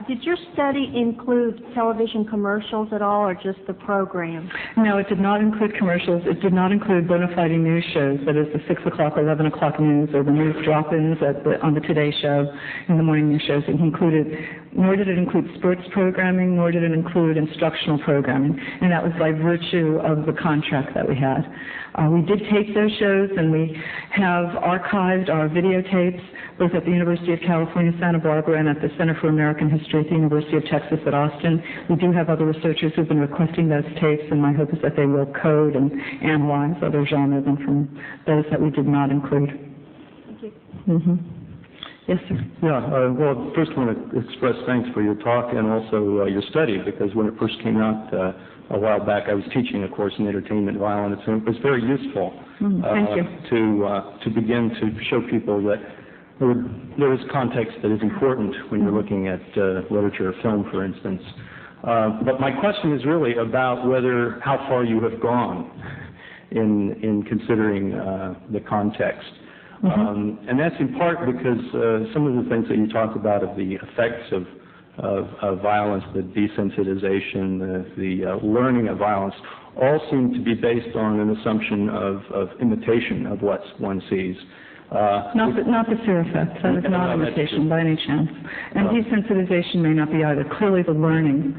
Did your study include television commercials at all, or just the program? No, it did not include commercials. It did not include bona fide news shows, that is the 6 o'clock or 11 o'clock news, or the news drop-ins on the Today Show, in the morning news shows. Nor did it include sports programming, nor did it include instructional programming, and that was by virtue of the contract that we had. We did tape those shows, and we have archived our videotapes, both at the University of California, Santa Barbara, and at the Center for American History at the University of Texas at Austin. We do have other researchers who've been requesting those tapes, and my hope is that they will code and analyze other genres and from those that we did not include. Thank you. Mm-hmm. Yes, sir. Yeah, well, first I want to express thanks for your talk and also your study, because when it first came out a while back, I was teaching a course in entertainment violence, and it was very useful Thank you. to begin to show people that there is context that is important when you're looking at literature or film, for instance. But my question is really about how far you have gone in considering the context. Mm-hmm. And that's in part because some of the things that you talk about of the effects of violence, the desensitization, the learning of violence, all seem to be based on an assumption of imitation of what one sees. Not the fear effect. That is not imitation by any chance. And desensitization may not be either. Clearly the learning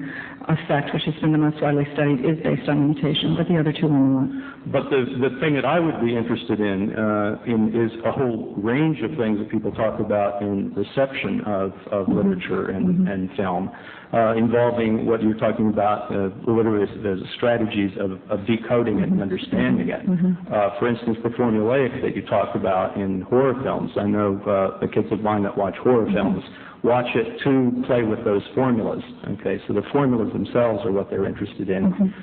effect, which has been the most widely studied, is based on imitation, but the other two are not. But the thing that I would be interested in is a whole range of things that people talk about in reception of literature and film, involving what you're talking about, literally as strategies of decoding it and understanding it. For instance, the formulaic that you talk about in horror films. I know the kids of mine that watch horror films watch it to play with those formulas. Okay, so the formulas themselves are what they're interested in.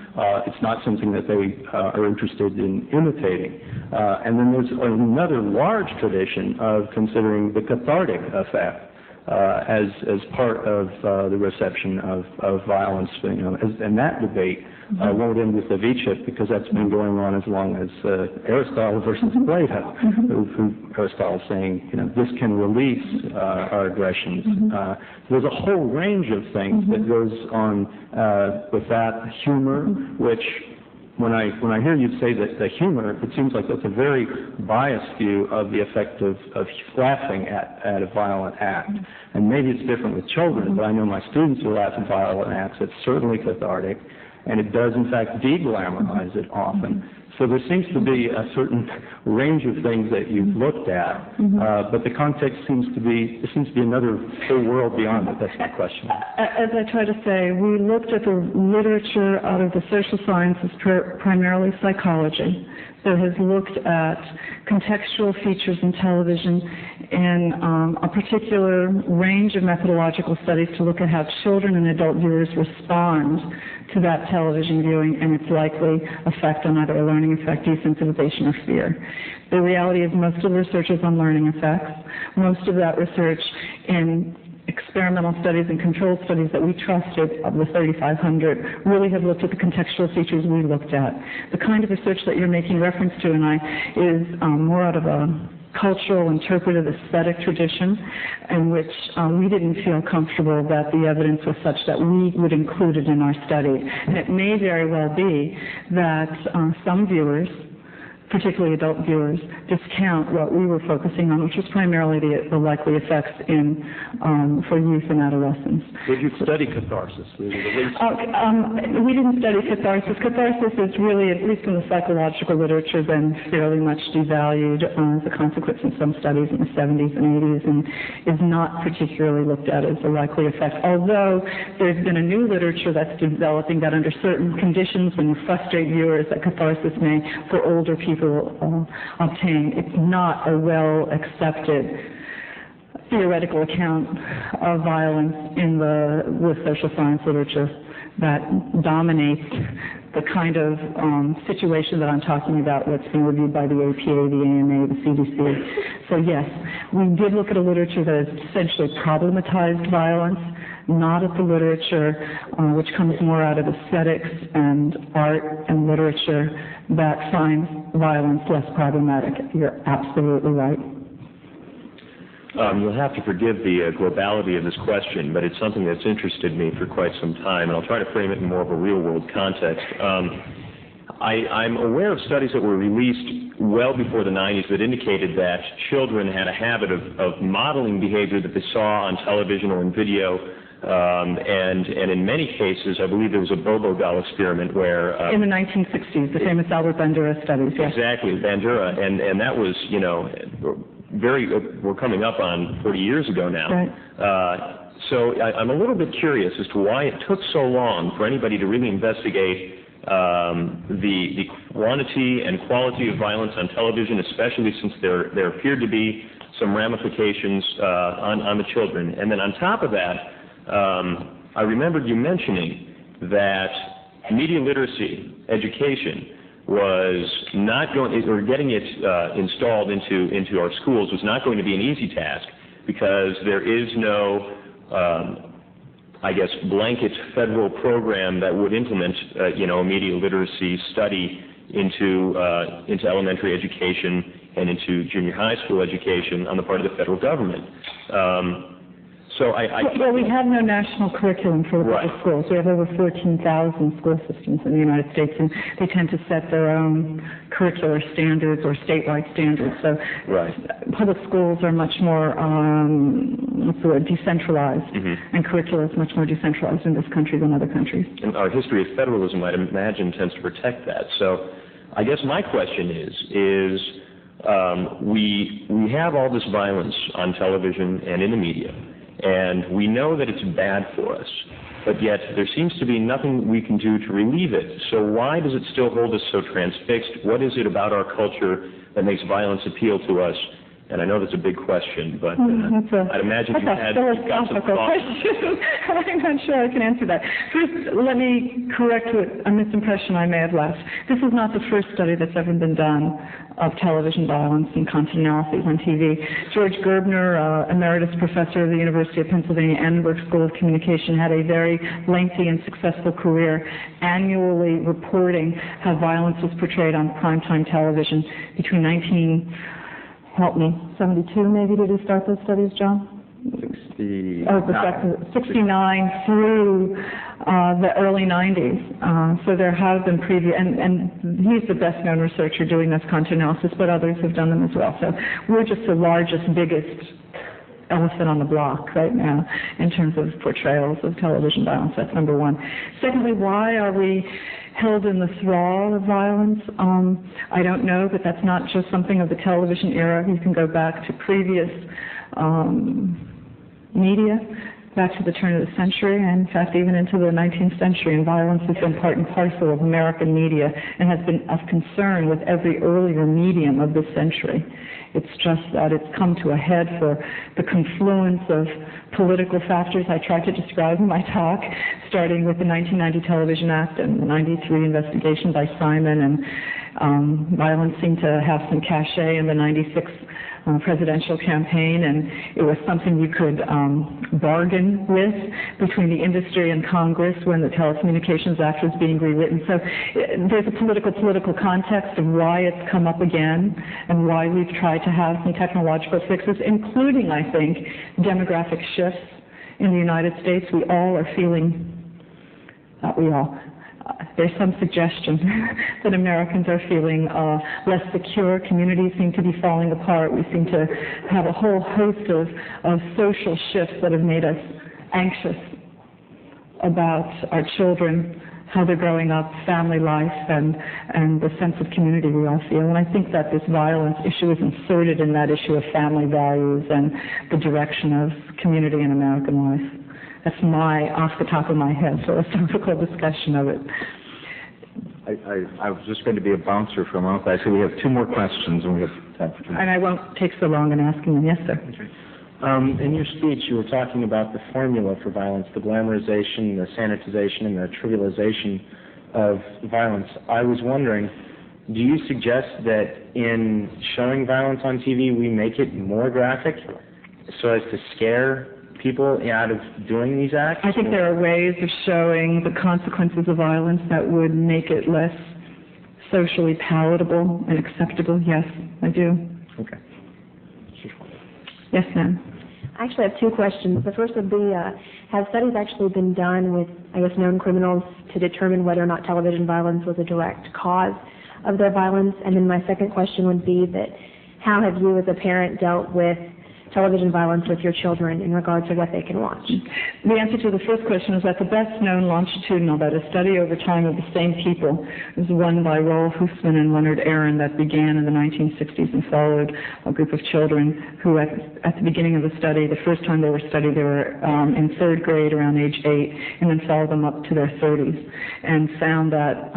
It's not something that they are interested in imitating. And then there's another large tradition of considering the cathartic effect as part of the reception of violence. And that debate won't end with the V-chip, because that's been going on as long as Aristotle versus Plato. Aristotle saying, this can release our aggressions. There's a whole range of things that goes on with that. Humor, which when I hear you say that the humor, it seems like that's a very biased view of the effect of laughing at a violent act. And maybe it's different with children, but I know my students who laugh at violent acts. It's certainly cathartic, and it does in fact de-glamorize it often. So there seems to be a certain range of things that you've looked at, but the context seems to be another whole world beyond it. That's my question. As I try to say, we looked at the literature out of the social sciences, primarily psychology, that has looked at contextual features in television in a particular range of methodological studies to look at how children and adult viewers respond to that television viewing and its likely effect on either a learning effect, desensitization, or fear. The reality is most of the research is on learning effects. Most of that research in experimental studies and controlled studies that we trusted, of the 3,500, really have looked at the contextual features we looked at. The kind of research that you're making reference to, is more out of a cultural, interpretive, aesthetic tradition in which we didn't feel comfortable that the evidence was such that we would include it in our study. And it may very well be that some viewers, particularly adult viewers, discount what we were focusing on, which was primarily the likely effects for youth and adolescents. Did you study catharsis? We didn't study catharsis. Catharsis is really, at least in the psychological literature, been fairly much devalued as a consequence in some studies in the 70s and 80s, and is not particularly looked at as a likely effect. Although there's been a new literature that's developing that under certain conditions, when you frustrate viewers, that catharsis may, for older people, obtain. It's not a well-accepted theoretical account of violence in the social science literature that dominates the kind of situation that I'm talking about, what's being reviewed by the APA, the AMA, the CDC. So yes, we did look at a literature that has essentially problematized violence, not at the literature which comes more out of aesthetics and art and literature that finds violence less problematic. You're absolutely right. You'll have to forgive the globality of this question, but it's something that's interested me for quite some time, and I'll try to frame it in more of a real-world context. I'm aware of studies that were released well before the 90s that indicated that children had a habit of modeling behavior that they saw on television or in video, and in many cases, I believe there was a Bobo doll experiment where... in the 1960s, the famous Albert Bandura studies, yes. Exactly, Bandura, and that was, we're coming up on 40 years ago now. Right. So I'm a little bit curious as to why it took so long for anybody to really investigate the quantity and quality of violence on television, especially since there appeared to be some ramifications on the children. And then on top of that, I remembered you mentioning that media literacy education was not going, or getting it installed into our schools was not going to be an easy task, because there is no, blanket federal program that would implement, a media literacy study into elementary education and into junior high school education on the part of the federal government. Well, we have no national curriculum for the public schools. We have over 14,000 school systems in the United States, and they tend to set their own curricular standards or statewide standards. So public schools are much more, decentralized, and curricula is much more decentralized in this country than other countries. And our history of federalism, I'd imagine, tends to protect that. So I guess my question is we have all this violence on television and in the media, and we know that it's bad for us, but yet there seems to be nothing we can do to relieve it. So why does it still hold us so transfixed? What is it about our culture that makes violence appeal to us? And I know that's a big question, but I'd imagine you've got some thoughts. I'm not sure I can answer that. First, let me correct a misimpression I may have left. This is not the first study that's ever been done of television violence and content analyses on TV. George Gerbner, emeritus professor of the University of Pennsylvania Annenberg School of Communication, had a very lengthy and successful career annually reporting how violence was portrayed on primetime television between 72 maybe, did he start those studies, John? 69 through the early 90s. So there have been and he's the best known researcher doing this content analysis, but others have done them as well. So we're just the largest, biggest elephant on the block right now in terms of portrayals of television violence. That's number one. Secondly, why are we held in the thrall of violence? I don't know, but that's not just something of the television era. You can go back to previous media back to the turn of the century, and in fact even into the 19th century, and violence has been part and parcel of American media and has been of concern with every earlier medium of this century. It's just that it's come to a head for the confluence of political factors I tried to describe in my talk, starting with the 1990 Television Act and the 93 investigation by Simon, and violence seemed to have some cachet in the 96 presidential campaign, and it was something you could bargain with between the industry and Congress when the Telecommunications Act was being rewritten. So there's a political context of why it's come up again and why we've tried to have some technological fixes, including, I think, demographic shifts in the United States. We all are feeling, not we all, there's some suggestion that Americans are feeling less secure. Communities seem to be falling apart. We seem to have a whole host of social shifts that have made us anxious about our children, how they're growing up, family life, and the sense of community we all feel. And I think that this violence issue is inserted in that issue of family values and the direction of community in American life. That's my, off the top of my head, philosophical discussion of it. I was just going to be a bouncer for a moment, but I see we have two more questions, and we have time for two. And I won't take so long in asking them. Yes, sir. In your speech, you were talking about the formula for violence, the glamorization, the sanitization, and the trivialization of violence. I was wondering, do you suggest that in showing violence on TV, we make it more graphic so as to scare people out of doing these acts? I think there are ways of showing the consequences of violence that would make it less socially palatable and acceptable. Yes, I do. Okay. Yes, ma'am. I actually have two questions. The first would be, have studies actually been done with, I guess, known criminals to determine whether or not television violence was a direct cause of their violence? And then my second question would be that how have you as a parent dealt with television violence with your children in regard to what they can watch? The answer to the first question is that the best known longitudinal, that is, study over time of the same people, is one by Rolf Husmann and Leonard Aron that began in the 1960s and followed a group of children who at the beginning of the study, the first time they were studied, they were in third grade around age 8, and then followed them up to their 30s, and found that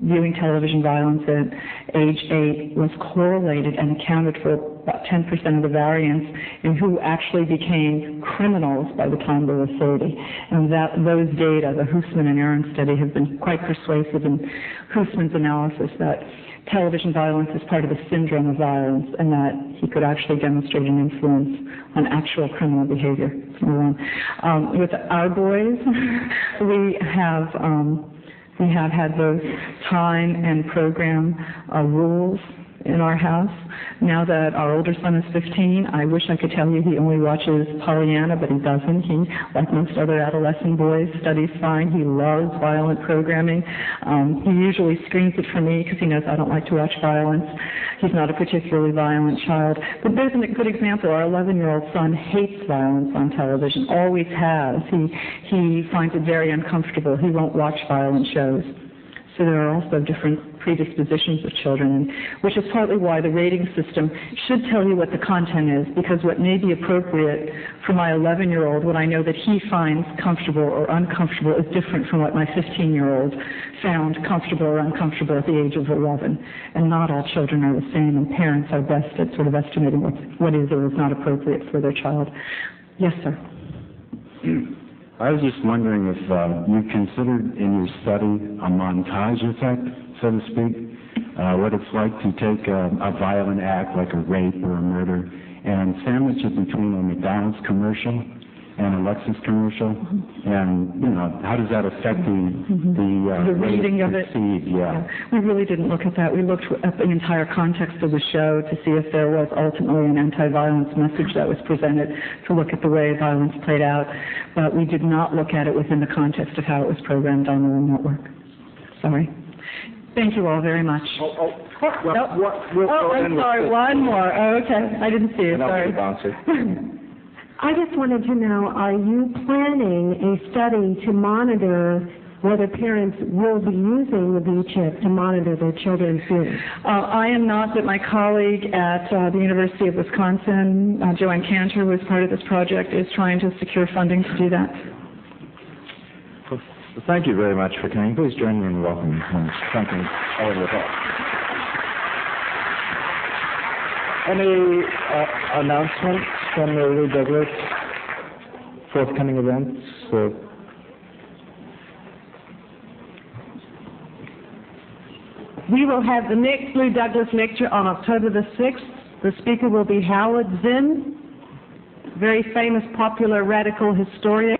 viewing television violence at age 8 was correlated and accounted for about 10% of the variance in who actually became criminals by the time they were 30. And those data, the Husmann and Aron study, have been quite persuasive in Husmann's analysis that television violence is part of the syndrome of violence, and that he could actually demonstrate an influence on actual criminal behavior. With our boys, we have had both time and program rules in our house. Now that our older son is 15, I wish I could tell you he only watches Pollyanna, but he doesn't. He, like most other adolescent boys, studies fine. He loves violent programming. He usually screens it for me because he knows I don't like to watch violence. He's not a particularly violent child. But there's a good example. Our 11-year-old son hates violence on television, always has. He finds it very uncomfortable. He won't watch violent shows. So there are also different predispositions of children, which is partly why the rating system should tell you what the content is, because what may be appropriate for my 11-year-old, what I know that he finds comfortable or uncomfortable, is different from what my 15-year-old found comfortable or uncomfortable at the age of 11. And not all children are the same, and parents are best at sort of estimating what is or is not appropriate for their child. Yes, sir. I was just wondering if you considered in your study a montage effect, so to speak, what it's like to take a violent act like a rape or a murder and sandwich it between a McDonald's commercial and a Lexus commercial, and how does that affect the reading of it? Yeah. We really didn't look at that. We looked at the entire context of the show to see if there was ultimately an anti-violence message that was presented, to look at the way violence played out, but we did not look at it within the context of how it was programmed on the network. Sorry. Thank you all very much. I'm sorry, one more. Oh, okay, I didn't see it, sorry. I just wanted to know, are you planning a study to monitor whether parents will be using the V-chip to monitor their children's feelings. I am not, but my colleague at the University of Wisconsin, Joanne Cantor, who is part of this project, is trying to secure funding to do that. Well, thank you very much for coming. Please join me in welcoming thanking Oliver Hall. Any announcements from the Lou Douglas forthcoming events? We will have the next Lou Douglas lecture on October the 6th. The speaker will be Howard Zinn, very famous popular radical historian.